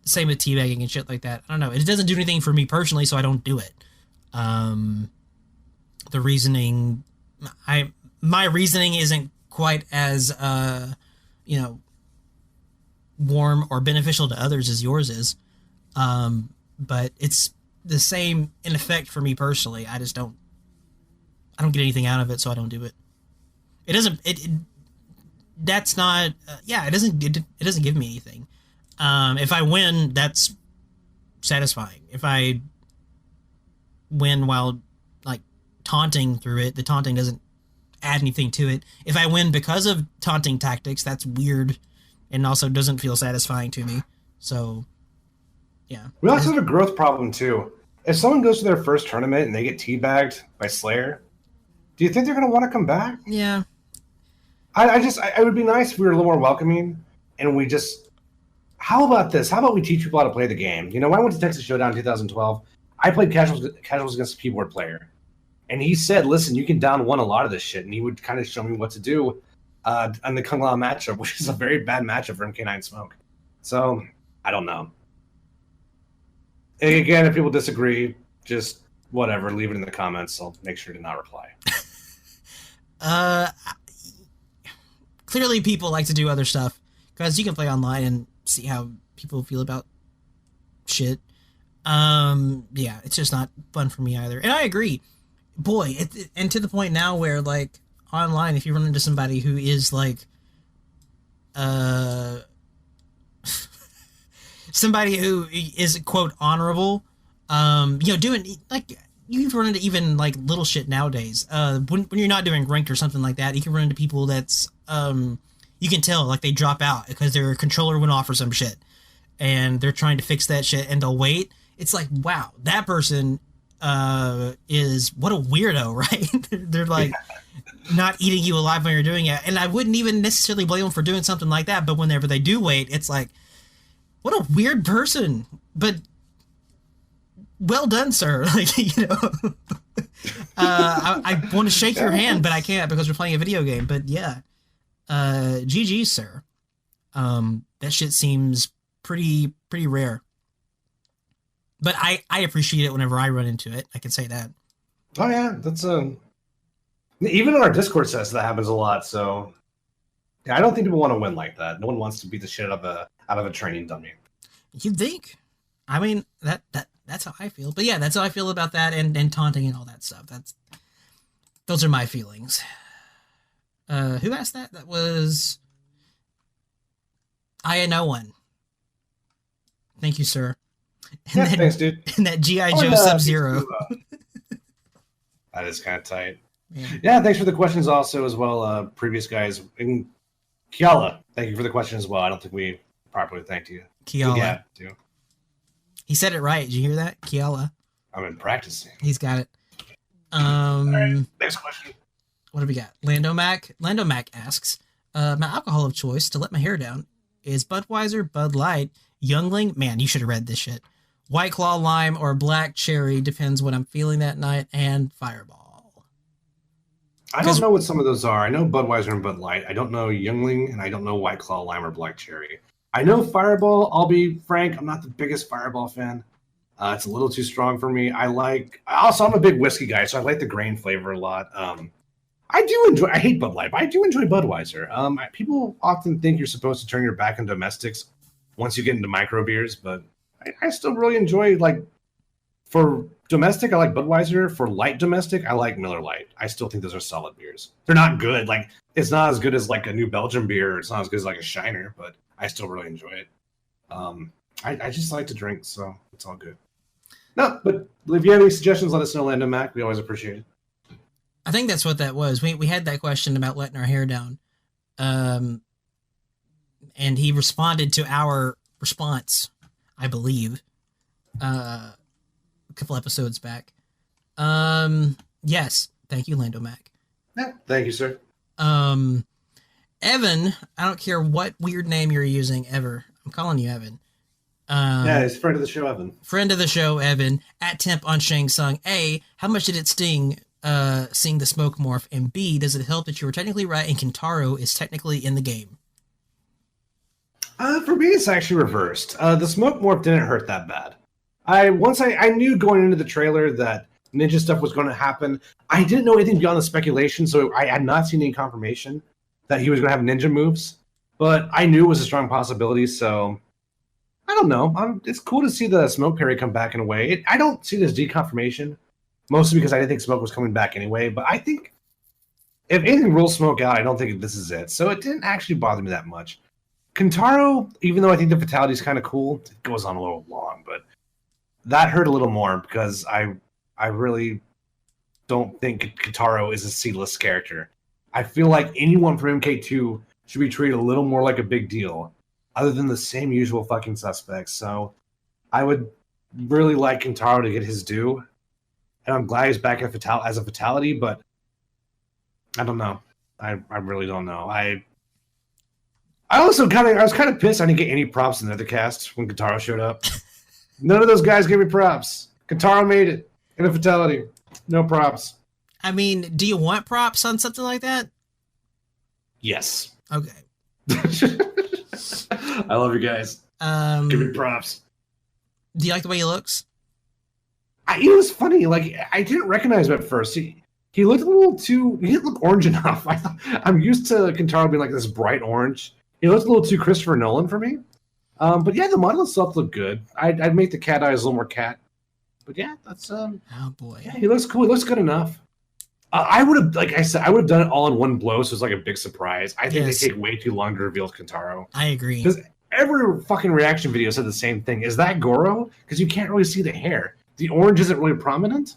same with teabagging and shit like that, I don't know, it doesn't do anything for me personally, so I don't do it. The reasoning, my reasoning isn't quite as warm or beneficial to others as yours is, but it's the same in effect for me personally. I don't get anything out of it, so I don't do it. It doesn't. That's not. It doesn't. It doesn't give me anything. If I win, that's satisfying. If I win while taunting through it, the taunting doesn't add anything to it. If I win because of taunting tactics, that's weird, and also doesn't feel satisfying to me. So, yeah. We also have a growth problem too. If someone goes to their first tournament and they get teabagged by Slayer, do you think they're going to want to come back? Yeah. I would be nice if we were a little more welcoming and we just, how about this? How about we teach people how to play the game? When I went to Texas Showdown in 2012, I played casuals against a keyboard player. And he said, listen, you can down one a lot of this shit. And he would kind of show me what to do. on the Kung Lao matchup, which is a very bad matchup for MK9 Smoke. So I don't know. And again, if people disagree, just whatever, leave it in the comments. I'll make sure to not reply. Clearly people like to do other stuff because you can play online and see how people feel about shit. Yeah, it's just not fun for me either. And I agree. Boy, and to the point now where, like, online, if you run into somebody who is, like, somebody who is, quote, honorable, doing, like, you can run into even, like, little shit nowadays. When you're not doing ranked or something like that, you can run into people that's, you can tell, like, they drop out because their controller went off or some shit. And they're trying to fix that shit, and they'll wait. It's like, wow, that person is, what a weirdo, right? They're like not eating you alive when you're doing it. And I wouldn't even necessarily blame them for doing something like that, but whenever they do wait, it's like, what a weird person. But well done, sir. Like, I want to shake your hand, but I can't because we're playing a video game. But yeah, GG, sir. That shit seems pretty rare. But I appreciate it whenever I run into it. I can say that. Oh yeah, that's even on our Discord says that happens a lot. So yeah, I don't think people want to win like that. No one wants to beat the shit out of a training dummy. You'd think. I mean, that's how I feel. But yeah, that's how I feel about that and taunting and all that stuff. Those are my feelings. Who asked that? That was No One. Thank you, sir. And thanks, dude. And that G.I. Joe Sub-Zero. That is kind of tight. Yeah, thanks for the questions also as well, previous guys. And Kiala, thank you for the question as well. I don't think we properly thanked you. Kiala. Yeah, too. He said it right. Did you hear that? Kiala. I've been practicing. He's got it. All right, next question. What do we got? Lando Mac. Lando Mac asks, my alcohol of choice to let my hair down is Budweiser, Bud Light, Youngling. Man, you should have read this shit. White Claw, Lime, or Black Cherry, depends what I'm feeling that night, and Fireball. I don't know what some of those are. I know Budweiser and Bud Light. I don't know Youngling, and I don't know White Claw, Lime, or Black Cherry. I know Fireball. I'll be frank, I'm not the biggest Fireball fan. It's a little too strong for me. I'm a big whiskey guy, so I like the grain flavor a lot. I hate Bud Light, but I do enjoy Budweiser. People often think you're supposed to turn your back on domestics once you get into micro beers, but I still really enjoy, like, for domestic, I like Budweiser. For light domestic, I like Miller Lite. I still think those are solid beers. They're not good. Like, it's not as good as, like, a New Belgium beer. It's not as good as, like, a Shiner, but I still really enjoy it. I just like to drink, so it's all good. No, but if you have any suggestions, let us know, Lando Mac. We always appreciate it. I think that's what that was. We had that question about letting our hair down. And he responded to our response, I believe, a couple episodes back. Yes. Thank you, Lando Mac. Yeah, thank you, sir. Evan, I don't care what weird name you're using ever. I'm calling you Evan. Yeah, he's friend of the show, Evan. Friend of the show, Evan. At Temp on Shang Tsung. A, how much did it sting seeing the smoke morph? And B, does it help that you were technically right and Kintaro is technically in the game? For me, it's actually reversed. The smoke morph didn't hurt that bad. I knew going into the trailer that ninja stuff was going to happen. I didn't know anything beyond the speculation, so I had not seen any confirmation that he was going to have ninja moves. But I knew it was a strong possibility, so I don't know. It's cool to see the smoke parry come back in a way. I don't see this deconfirmation, mostly because I didn't think smoke was coming back anyway. But I think if anything rules smoke out, I don't think this is it. So it didn't actually bother me that much. Kintaro, even though I think the fatality is kind of cool, it goes on a little long, but that hurt a little more because I really don't think Kintaro is a seedless character. I feel like anyone from MK2 should be treated a little more like a big deal, other than the same usual fucking suspects. So I would really like Kintaro to get his due, and I'm glad he's back as a fatality, but I don't know. I really don't know. I was kind of pissed I didn't get any props in the other cast when Kintaro showed up. None of those guys gave me props. Kintaro made it in a fatality. No props. I mean, do you want props on something like that? Yes. Okay. I love you guys. Give me props. Do you like the way he looks? It was funny. Like, I didn't recognize him at first. He looked a little too. He didn't look orange enough. I'm used to Kentaro being like this bright orange. He looked a little too Christopher Nolan for me. But yeah, the model itself looked good. I'd make the cat eyes a little more cat. But yeah, that's Oh boy. Yeah, he looks cool. He looks good enough. I would have, like I said, I would have done it all in one blow, so it's like a big surprise. I think they take way too long to reveal Kentaro. I agree. Because every fucking reaction video said the same thing. Is that Goro? Because you can't really see the hair. The orange isn't really prominent.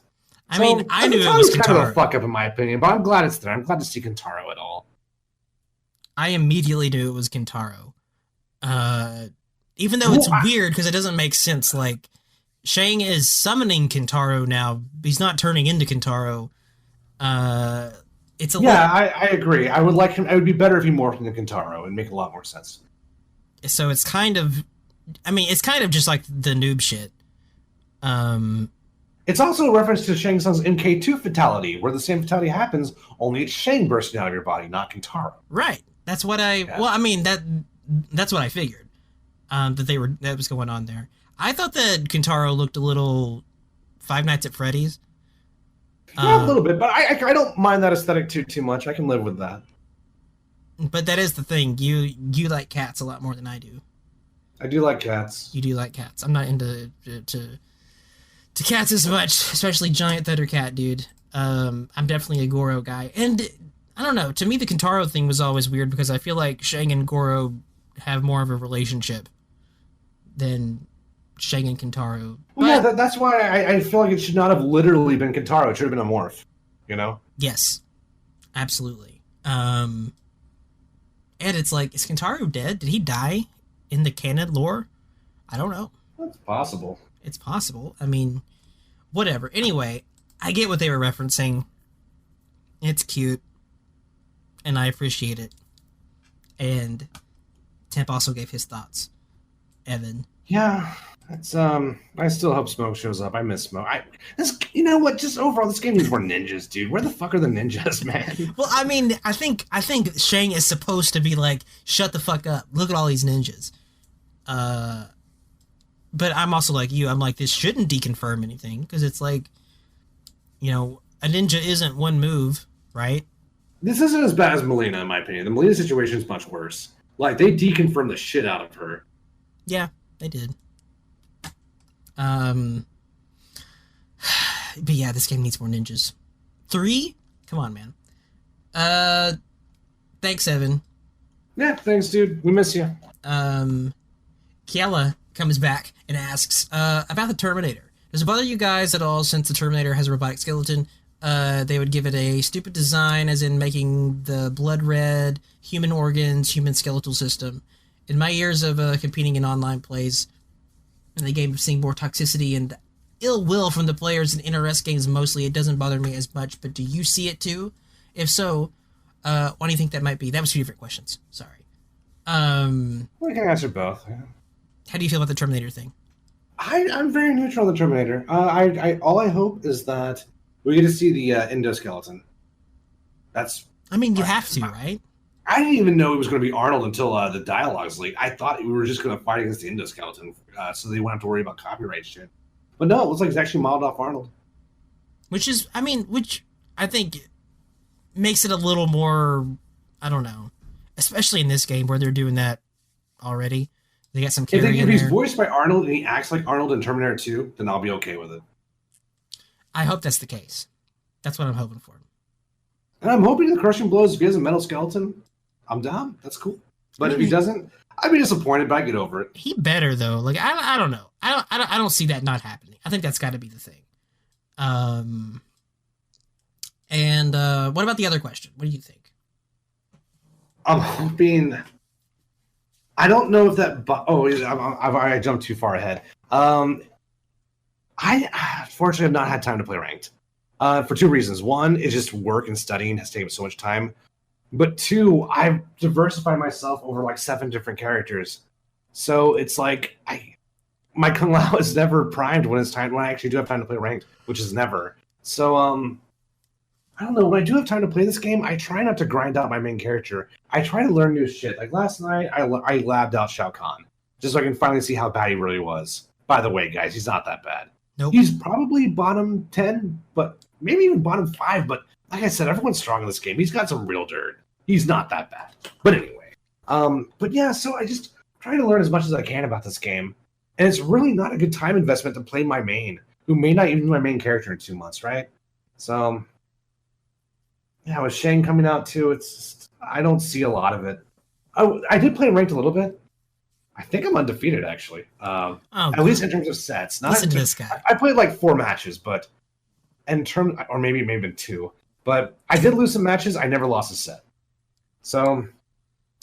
I mean, I knew it was Kentaro. Kind of a fuck up in my opinion, but I'm glad it's there. I'm glad to see Kentaro at all. I immediately knew it was Kentaro. Even though it's weird because it doesn't make sense. Like, Shang is summoning Kentaro now. He's not turning into Kentaro. It's a I agree. I would like him. It would be better if he morphed into Kentaro and make a lot more sense. So it's kind of, I mean, it's kind of just like the noob shit. It's also a reference to Shang Tsung's MK2 fatality, where the same fatality happens, only it's Shang bursting out of your body, not Kentaro. Right. That's what well, I mean, that's what I figured. That was going on there. I thought that Kentaro looked a little Five Nights at Freddy's. Yeah, a little bit, but I don't mind that aesthetic too much. I can live with that. But that is the thing. You like cats a lot more than I do. I do like cats. You do like cats. I'm not into to cats as much, especially giant Thundercat, dude. I'm definitely a Goro guy. And I don't know, to me the Kentaro thing was always weird because I feel like Shang and Goro have more of a relationship than Shang and Kentaro. Well, yeah, that's why I feel like it should not have literally been Kentaro. It should have been a morph, you know? Yes, absolutely. And it's like, is Kentaro dead? Did he die in the canon lore? I don't know. It's possible. It's possible. I mean, whatever. Anyway, I get what they were referencing. It's cute. And I appreciate it. And Temp also gave his thoughts. Evan. Yeah. It's I still hope Smoke shows up. I miss Smoke. You know what? Just overall, this game needs more ninjas, dude. Where the fuck are the ninjas, man? Well, I mean, I think Shang is supposed to be like, shut the fuck up. Look at all these ninjas. But I'm also like you. I'm like, this shouldn't deconfirm anything because it's like, you know, a ninja isn't one move, right? This isn't as bad as Melina, in my opinion. The Melina situation is much worse. Like, they deconfirmed the shit out of her. Yeah, they did. But yeah, this game needs more ninjas. 3? Come on, man. Thanks, Evan. Yeah, thanks, dude. We miss you. Kiela comes back and asks, about the Terminator. Does it bother you guys at all since the Terminator has a robotic skeleton? They would give it a stupid design, as in making the blood red, human organs, human skeletal system. In my years of competing in online plays, in the game of seeing more toxicity and ill will from the players in NRS games mostly, it doesn't bother me as much, but do you see it too? If so, why do you think that might be? That was 2 different questions. Sorry. We can answer both. Yeah. How do you feel about the Terminator thing? I'm very neutral on the Terminator. All I hope is that we get to see the endoskeleton. That's. I mean, you have to, right? I didn't even know it was going to be Arnold until the dialogues leaked. I thought we were just going to fight against the endoskeleton, so they wouldn't have to worry about copyright shit. But no, it looks like it's actually modeled off Arnold. Which I think makes it a little more, I don't know, especially in this game where they're doing that already. They got some carry if he's voiced by Arnold and he acts like Arnold in Terminator 2, then I'll be okay with it. I hope that's the case. That's what I'm hoping for. And I'm hoping the crushing blows if he has a metal skeleton. I'm down. That's cool. But if he doesn't, I'd be disappointed, but I get over it. He better though. Like I don't know. I don't see that not happening. I think that's got to be the thing. And what about the other question? What do you think? I'm hoping. I don't know if that. I jumped too far ahead. I fortunately have not had time to play ranked for 2 reasons. One is just work and studying has taken so much time. But 2, I've diversified myself over like 7 different characters. So it's like my Kung Lao is never primed when I actually do have time to play ranked, which is never. So I I don't know. When I do have time to play this game, I try not to grind out my main character. I try to learn new shit. Like last night, I labbed out Shao Kahn just so I can finally see how bad he really was. By the way, guys, he's not that bad. Nope. He's probably bottom 10, but maybe even bottom 5. But like I said, everyone's strong in this game. He's got some real dirt. He's not that bad. But anyway, but yeah. So I just try to learn as much as I can about this game, and it's really not a good time investment to play my main, who may not even be my main character in 2 months, right? So. Yeah, with Shang coming out too, it's just, I don't see a lot of it. I did play ranked a little bit. I think I'm undefeated actually. At least in terms of sets. Listen to this guy. I played like 4 matches, but or maybe 2. But I did lose some matches. I never lost a set. So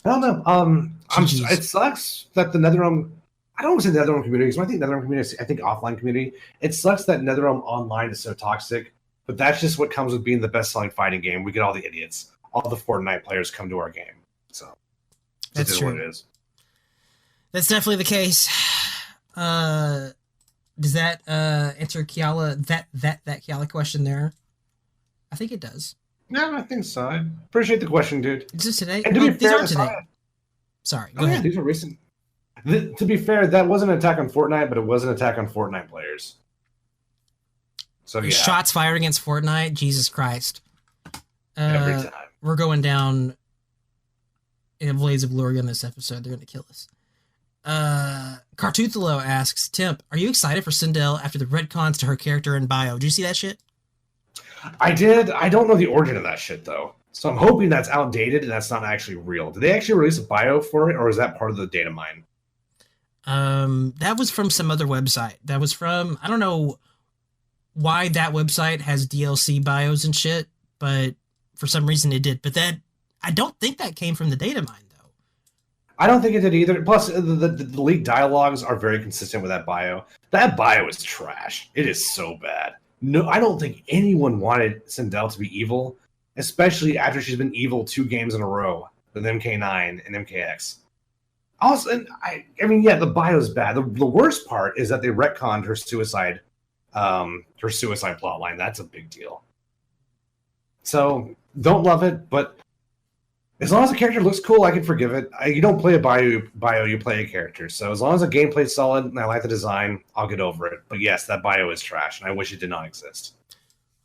I don't know. It sucks that the NetherRealm. I don't want to say NetherRealm community because when I think NetherRealm community, I think offline community. It sucks that NetherRealm online is so toxic. But that's just what comes with being the best-selling fighting game. We get all the idiots. All the Fortnite players come to our game. So that's true. What it is. That's definitely the case. Does that answer Kiala that Kiala question there? I think it does. No, I think so. I appreciate the question, dude. Is this today? And to be fair, these are today. Sorry, go ahead. These are recent. To be fair, that wasn't an attack on Fortnite, but it was an attack on Fortnite players. So yeah. Shots fired against Fortnite. Jesus Christ! Every time we're going down in a blaze of glory on this episode. They're going to kill us. Cartuthalo asks, Temp, are you excited for Sindel after the retcons to her character and bio? Did you see that shit? I did. I don't know the origin of that shit though, so I'm hoping that's outdated and that's not actually real. Did they actually release a bio for it, or is that part of the data mine? That was from some other website. That was from, I don't know why that website has DLC bios and shit, but for some reason it did. But that, I don't think that came from the data mine, though. I don't think it did either. Plus, the leaked dialogues are very consistent with that bio. That bio is trash. It is so bad. No, I don't think anyone wanted Sindel to be evil, especially after she's been evil 2 games in a row with MK9 and MKX. Also, and I mean, yeah, the bio's bad. The worst part is that they retconned her suicide plotline. That's a big deal. So don't love it, but as long as the character looks cool, I can forgive it. You don't play a bio, you play a character. So as long as the gameplay's solid and I like the design, I'll get over it. But yes, that bio is trash, and I wish it did not exist.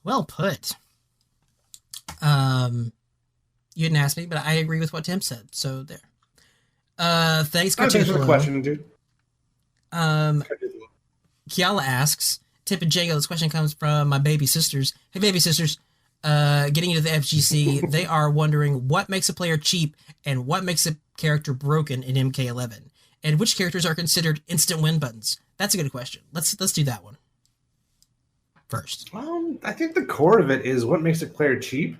Well put. You didn't ask me, but I agree with what Tim said. So there. Thanks, Thanks for the question, dude. Kiala asks, Tip and Jago, this question comes from my baby sisters. Hey, baby sisters. Getting into the FGC, they are wondering what makes a player cheap and what makes a character broken in MK11, and which characters are considered instant win buttons. That's a good question. Let's do that one first. I think the core of it is what makes a player cheap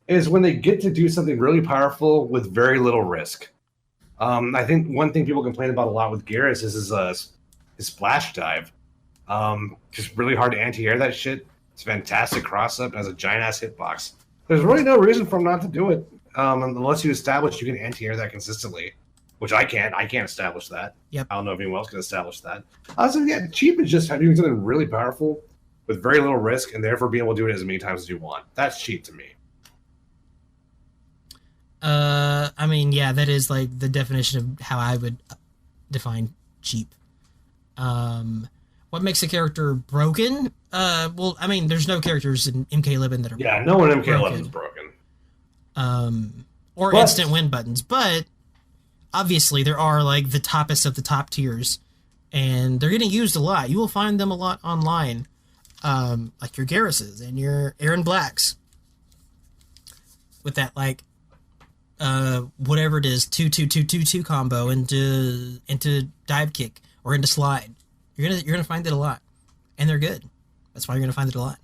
is when they get to do something really powerful with very little risk. I think one thing people complain about a lot with Garrus is his splash dive. Just really hard to anti-air that shit. It's fantastic cross-up and has a giant-ass hitbox. There's really no reason for him not to do it, unless you establish you can anti-air that consistently, which I can't. I can't establish that. Yep. I don't know if anyone else can establish that. So yeah, cheap is just doing something really powerful with very little risk, and therefore being able to do it as many times as you want. That's cheap to me. I mean, yeah, that is like the definition of how I would define cheap. What makes a character broken? Well, I mean, there's no characters in MK11 that are no one in MK11 is broken. Or instant win buttons, but obviously there are like the toppest of the top tiers, and they're getting used a lot. You will find them a lot online, like your Garruses and your Aaron Blacks, with that like whatever it is 2-2-2-2-2 combo into dive kick or into slide. You're gonna find it a lot, and they're good. That's why you're gonna find it a lot.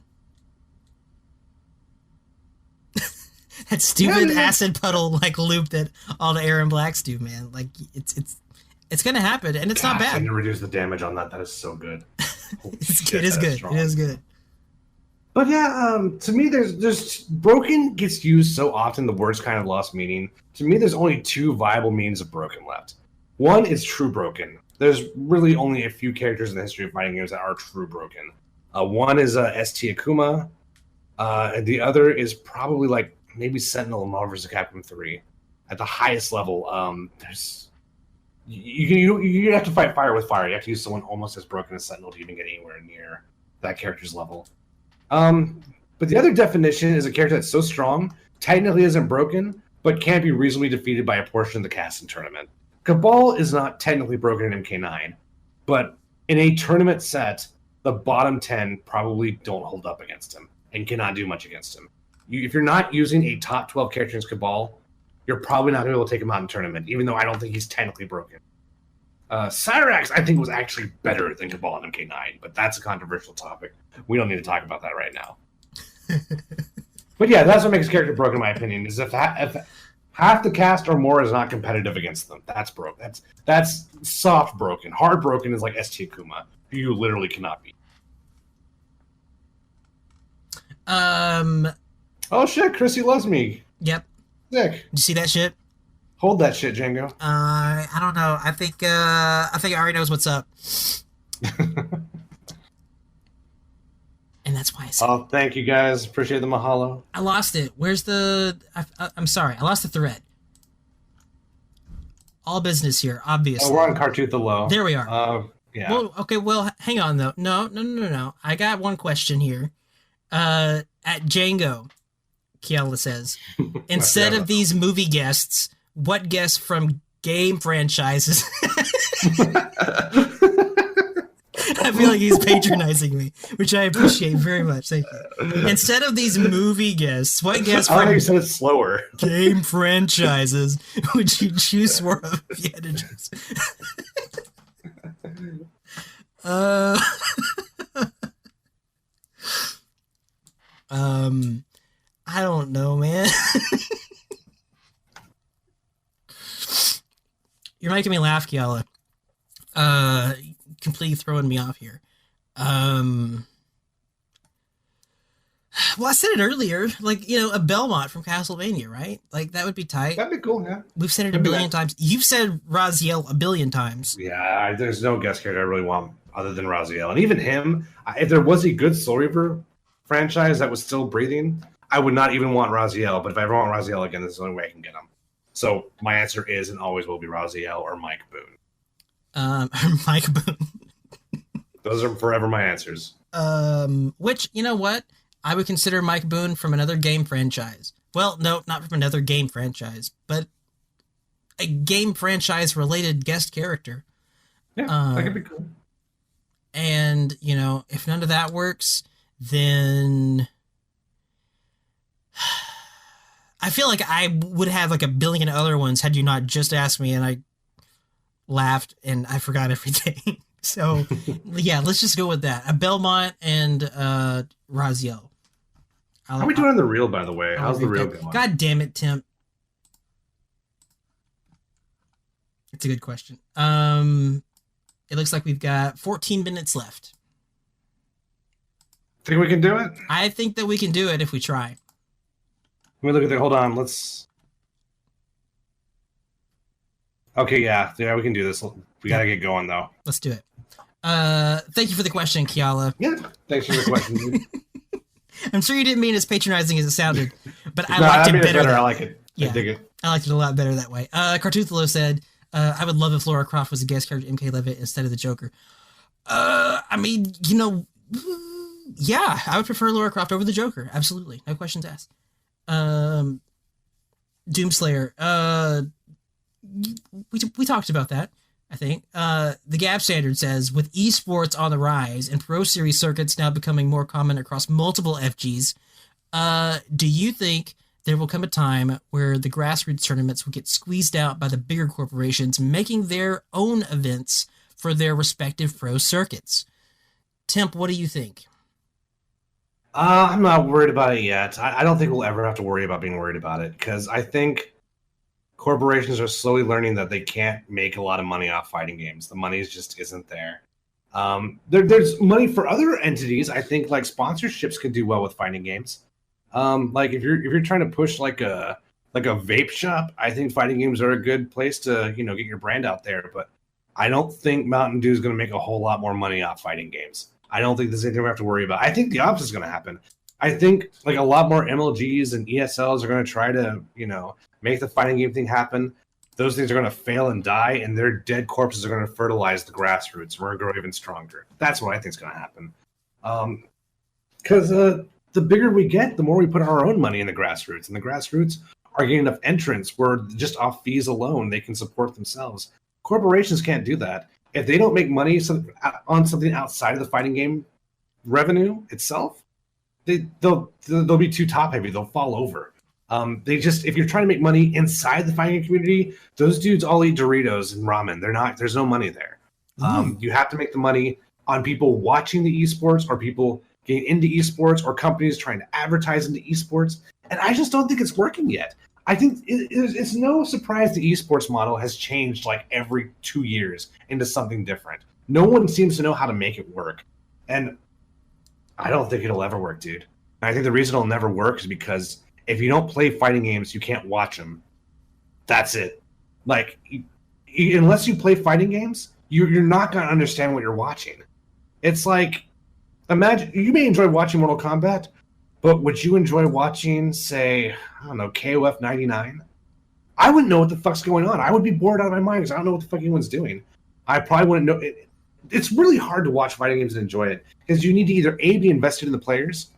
That stupid acid puddle like loop that all the Aaron Blacks do, man. Like it's gonna happen, and it's not bad. And to reduce the damage on that is so good. It is good. It is good. But yeah, to me, there's broken gets used so often the word's kind of lost meaning. To me, there's only 2 viable meanings of broken left. One is true broken. There's really only a few characters in the history of fighting games that are true broken. One is ST Akuma, And the other is probably like maybe Sentinel in Marvel vs. Capcom 3 at the highest level. There's you have to fight fire with fire. You have to use someone almost as broken as Sentinel to even get anywhere near that character's level. But the other definition is a character that's so strong, technically isn't broken, but can't be reasonably defeated by a portion of the cast in tournament. Cabal is not technically broken in MK9, but in a tournament set, the bottom 10 probably don't hold up against him and cannot do much against him. If you're not using a top 12 character in Cabal, you're probably not going to be able to take him out in tournament, even though I don't think he's technically broken. Cyrax, I think, was actually better than Cabal in MK9, but that's a controversial topic. We don't need to talk about that right now. But yeah, that's what makes a character broken, in my opinion, is if half the cast or more is not competitive against them. That's broken. That's soft broken. Hard broken is like ST Akuma, who you literally cannot beat. Oh shit, Chrissy loves me. Yep. Sick. Did you see that shit? Hold that shit, Django. I don't know. I think I already knows what's up. And that's why I said. Oh, thank you guys. Appreciate the mahalo. I lost it. Where's the? I'm sorry. I lost the thread. All business here, obviously. Oh, we're on Cartooth the Low. There we are. Yeah. Well, okay. Well, hang on though. No. I got one question here. At Django, Kiala says, instead of these movie guests, what guests from game franchises? I feel like he's patronizing me, which I appreciate very much. Thank you. Instead of these movie guests, what guests I like from you said it slower. game franchises would you choose for if you had to choose? I don't know, man. You're making me laugh, Kiala. Completely throwing me off here. Well, I said it earlier, like, you know, a Belmont from Castlevania, right? Like, that would be tight. That'd be cool, yeah. We've said it a billion times. You've said Raziel a billion times. Yeah, there's no guest character I really want other than Raziel. And even him, if there was a good Soul Reaver franchise that was still breathing, I would not even want Raziel. But if I ever want Raziel again, this is the only way I can get him. So my answer is and always will be Raziel or Mike Boone. Mike Boone. Those are forever my answers. Which, you know what? I would consider Mike Boone from another game franchise. Well, no, not from another game franchise, but a game franchise related guest character. Yeah, that could be cool. And, you know, if none of that works, then I feel like I would have like a billion other ones had you not just asked me and I laughed and I forgot everything. So, yeah, let's just go with that. A Belmont and Raziel. How are we doing on the reel, by the way? How's the reel going? God damn it, Tim. It's a good question. It looks like we've got 14 minutes left. Think we can do it? I think that we can do it if we try. Let me look at that. Hold on. Okay, yeah, we can do this. We gotta get going though. Let's do it. Thank you for the question, Kiala. Yeah, thanks for the question, dude. I'm sure you didn't mean as patronizing as it sounded, but I liked it better. I like it. Yeah, I dig it. I liked it a lot better that way. Cartoothalo said, I would love if Laura Croft was a guest character MK Levitt instead of the Joker. I mean, you know, yeah, I would prefer Laura Croft over the Joker. Absolutely. No questions asked. Doomslayer. We talked about that, I think. The Gap Standard says, with esports on the rise and Pro Series circuits now becoming more common across multiple FGs, do you think there will come a time where the grassroots tournaments will get squeezed out by the bigger corporations making their own events for their respective pro circuits? Temp, what do you think? I'm not worried about it yet. I don't think we'll ever have to worry about being worried about it because I think corporations are slowly learning that they can't make a lot of money off fighting games. The money just isn't there. There's money for other entities. I think like sponsorships could do well with fighting games. Like if you're trying to push like a vape shop, I think fighting games are a good place to, you know, get your brand out there. But I don't think Mountain Dew is going to make a whole lot more money off fighting games. I don't think there's anything we have to worry about. I think the opposite is going to happen. I think like a lot more MLGs and ESLs are going to try to, make the fighting game thing happen. Those things are going to fail and die, and their dead corpses are going to fertilize the grassroots. We're going to grow even stronger. That's what I think is going to happen. Because the bigger we get, the more we put our own money in the grassroots, and the grassroots are getting enough entrants where just off fees alone they can support themselves. Corporations can't do that. If they don't make money on something outside of the fighting game revenue itself, they'll be too top heavy. They'll fall over. If you're trying to make money inside the fighting community, those dudes all eat Doritos and ramen. There's no money there. You have to make the money on people watching the esports, or people getting into esports, or companies trying to advertise into esports. And I just don't think it's working yet. I think it's no surprise the esports model has changed like every 2 years into something different. No one seems to know how to make it work. And I don't think it'll ever work, dude. And I think the reason it'll never work is because if you don't play fighting games, you can't watch them. That's it. Like, unless you play fighting games, you're not going to understand what you're watching. It's like, imagine, you may enjoy watching Mortal Kombat, but would you enjoy watching, say, I don't know, KOF 99? I wouldn't know what the fuck's going on. I would be bored out of my mind because I don't know what the fuck anyone's doing. I probably wouldn't know. It's really hard to watch fighting games and enjoy it because you need to either A, be invested in the players,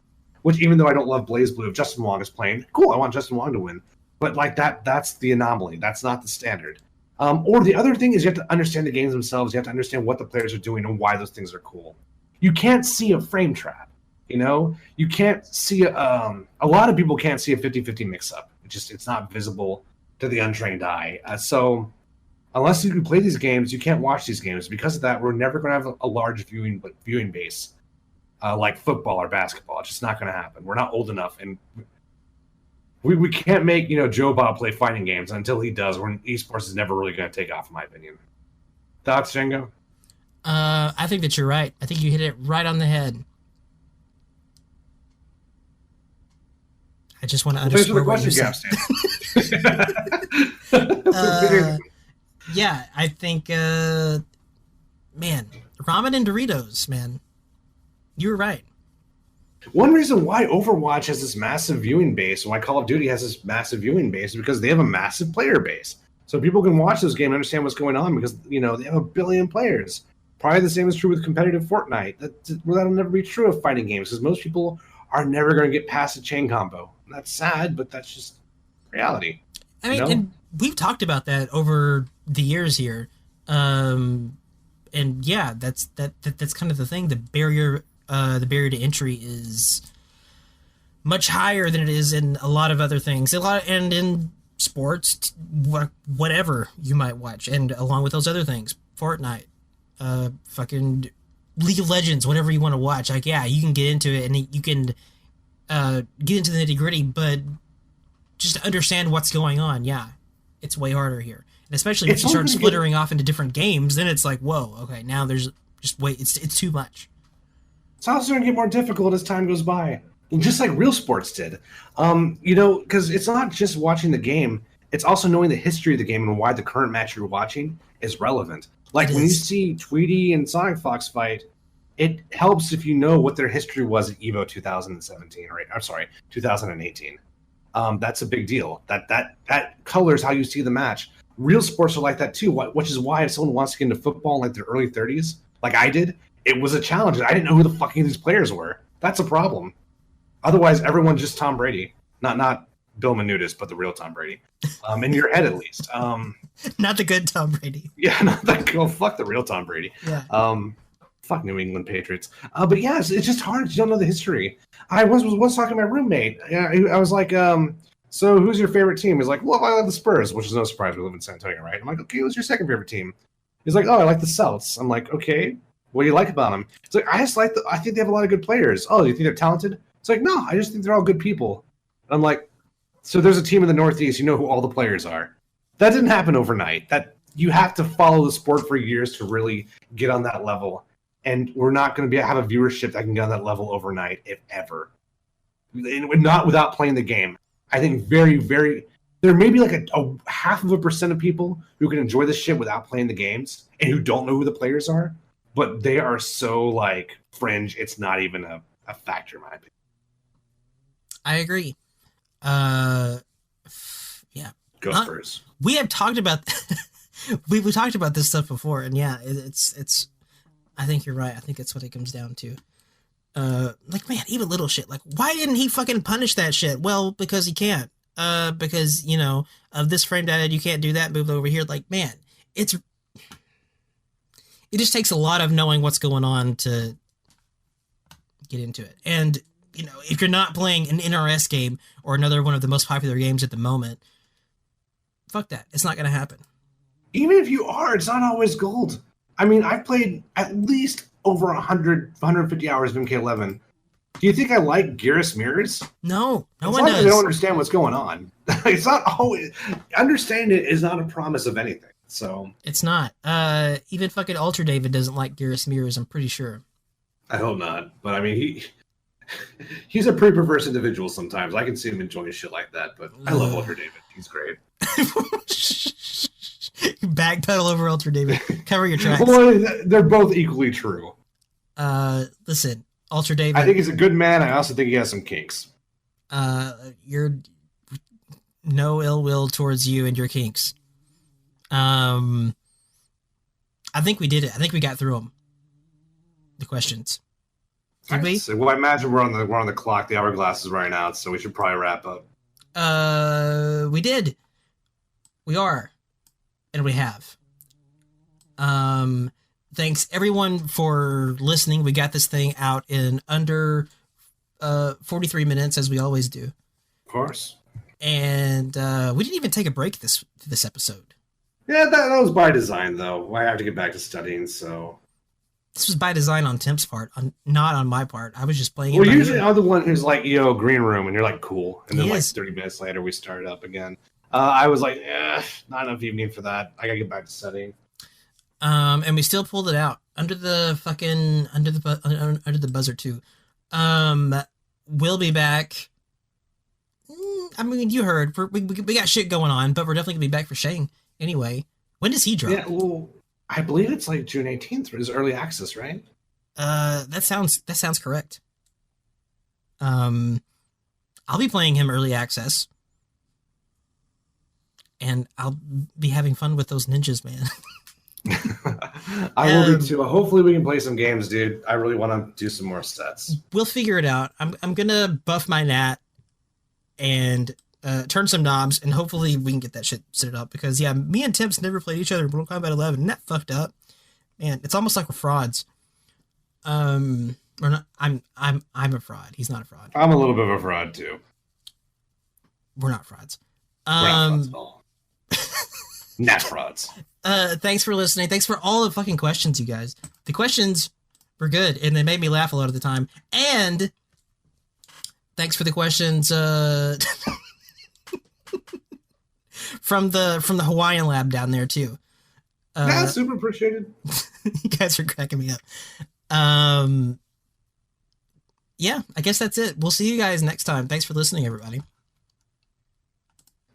which even though I don't love BlazBlue, if Justin Wong is playing, cool, I want Justin Wong to win. But like that's the anomaly. That's not the standard. Or the other thing is you have to understand the games themselves. You have to understand what the players are doing and why those things are cool. You can't see a frame trap. You can't see a lot of people can't see a 50-50 mix-up. It's not visible to the untrained eye. So unless you can play these games, you can't watch these games. Because of that, we're never going to have a large viewing base like football or basketball. It's just not going to happen. We're not old enough, and we can't make Joe Bob play fighting games until he does. When esports is never really going to take off, in my opinion. Thoughts, Django? I think that you're right. I think you hit it right on the head. I just want to underscore what you're saying. Yeah, I think, man, ramen and Doritos, man. You were right. One reason why Overwatch has this massive viewing base, and why Call of Duty has this massive viewing base, is because they have a massive player base. So people can watch this game and understand what's going on because, they have 1 billion players. Probably the same is true with competitive Fortnite. That'll never be true of fighting games because most people are never going to get past a chain combo. That's sad, but that's just reality. I mean, and we've talked about that over the years here. And yeah, that's kind of the thing. The barrier to entry is much higher than it is in a lot of other things. And in sports, whatever you might watch, and along with those other things, Fortnite, fucking League of Legends, whatever you want to watch. Like, yeah, you can get into it and you can get into the nitty gritty, but just to understand what's going on, yeah, it's way harder here. And especially if you start splittering off into different games, then it's like, whoa, okay, now there's just wait, it's too much. It's also going to get more difficult as time goes by, just like real sports did. Because it's not just watching the game; it's also knowing the history of the game and why the current match you're watching is relevant. Like when you see Tweety and Sonic Fox fight, it helps if you know what their history was at EVO 2017, or I'm sorry, 2018. That's a big deal. That colors how you see the match. Real sports are like that too, which is why if someone wants to get into football in like their early 30s, like I did, it was a challenge. I didn't know who the fucking these players were. That's a problem. Otherwise, everyone's just Tom Brady. Not Bill Menudas, but the real Tom Brady. In your head, at least. Not the good Tom Brady. Yeah, not that. Well, fuck the real Tom Brady. Yeah. Fuck New England Patriots. But yeah, it's just hard. You don't know the history. I was talking to my roommate. I was like, so who's your favorite team? He's like, well, I like the Spurs, which is no surprise. We live in San Antonio, right? I'm like, okay, who's your second favorite team? He's like, oh, I like the Celts. I'm like, okay, what do you like about them? It's like, I think they have a lot of good players. Oh, you think they're talented? It's like, no, I just think they're all good people. And I'm like, so there's a team in the Northeast, you know who all the players are. That didn't happen overnight. That you have to follow the sport for years to really get on that level. And we're not going to have a viewership that can get on that level overnight, if ever. Not without playing the game. I think very, very... There may be like a 0.5% of people who can enjoy this shit without playing the games and who don't know who the players are, but they are so, like, fringe, it's not even a factor, in my opinion. I agree. Yeah. Go Spurs. We have talked about we talked about this stuff before, and yeah, it's. I think you're right. I think it's what it comes down to. Like, man, even little shit. Like, why didn't he fucking punish that shit? Well, because he can't. Because, you know, of this frame data, you can't do that. Move over here. Like, man, it just takes a lot of knowing what's going on to get into it. And, you know, if you're not playing an NRS game or another one of the most popular games at the moment, fuck that. It's not going to happen. Even if you are, it's not always gold. I mean, I've played at least over 150 hours of MK11. Do you think I like Geras mirrors? No one does. does. They don't understand what's going on. It's not always... Understanding it is not a promise of anything, so... It's not. Even fucking Ultra David doesn't like Geras mirrors, I'm pretty sure. I hope not. But, I mean, he's a pretty perverse individual sometimes. I can see him enjoying shit like that, but I love Ultra David. He's great. Backpedal over Ultra David. Cover your tracks. Well, they're both equally true. Listen, Ultra David. I think he's a good man. I also think he has some kinks. You're no ill will towards you and your kinks. I think we did it. I think we got through them. The questions. Did we? So, well, I imagine we're on the clock. The hourglass is running out, so we should probably wrap up. We did. We are. And we have. Thanks everyone for listening. We got this thing out in under 43 minutes, as we always do. Of course. And we didn't even take a break this episode. Yeah, that was by design, though. I have to get back to studying, so... This was by design on Tim's part, not on my part. I was just playing. Well, usually I'm the one who's like, green room, and you're like, cool. And then He like is. 30 minutes later, we started up again. I was like, not enough evening for that. I gotta get back to studying. And we still pulled it out under the buzzer too. We'll be back. I mean, you heard we got shit going on, but we're definitely gonna be back for Shang anyway. When does he drop? Yeah, well, I believe it's like June 18th is early access, right? That sounds correct. I'll be playing him early access. And I'll be having fun with those ninjas, man. I will be too. Hopefully we can play some games, dude. I really want to do some more sets. We'll figure it out. I'm gonna buff my nat and turn some knobs, and hopefully we can get that shit set up. Because yeah, me and Tim's never played each other in Mortal Kombat 11, and that fucked up. Man, it's almost like we're frauds. We're not. I'm a fraud. He's not a fraud. I'm a little bit of a fraud too. We're not frauds. We're not frauds at all. Not frauds. Thanks for listening. Thanks for all the fucking questions, you guys. The questions were good, and they made me laugh a lot of the time. And thanks for the questions from the Hawaiian lab down there too. Yeah, super appreciated. You guys are cracking me up. Yeah, I guess that's it. We'll see you guys next time. Thanks for listening, everybody.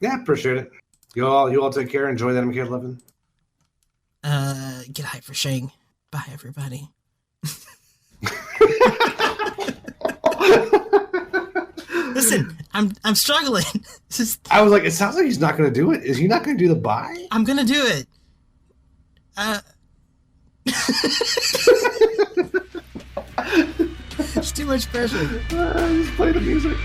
Yeah, appreciate it. You all take care. Enjoy that MK11. Get hype for Shang. Bye, everybody. Listen, I'm struggling. I was like, it sounds like he's not going to do it. Is he not going to do the bye? I'm gonna do it. It's too much pressure. Just play the music.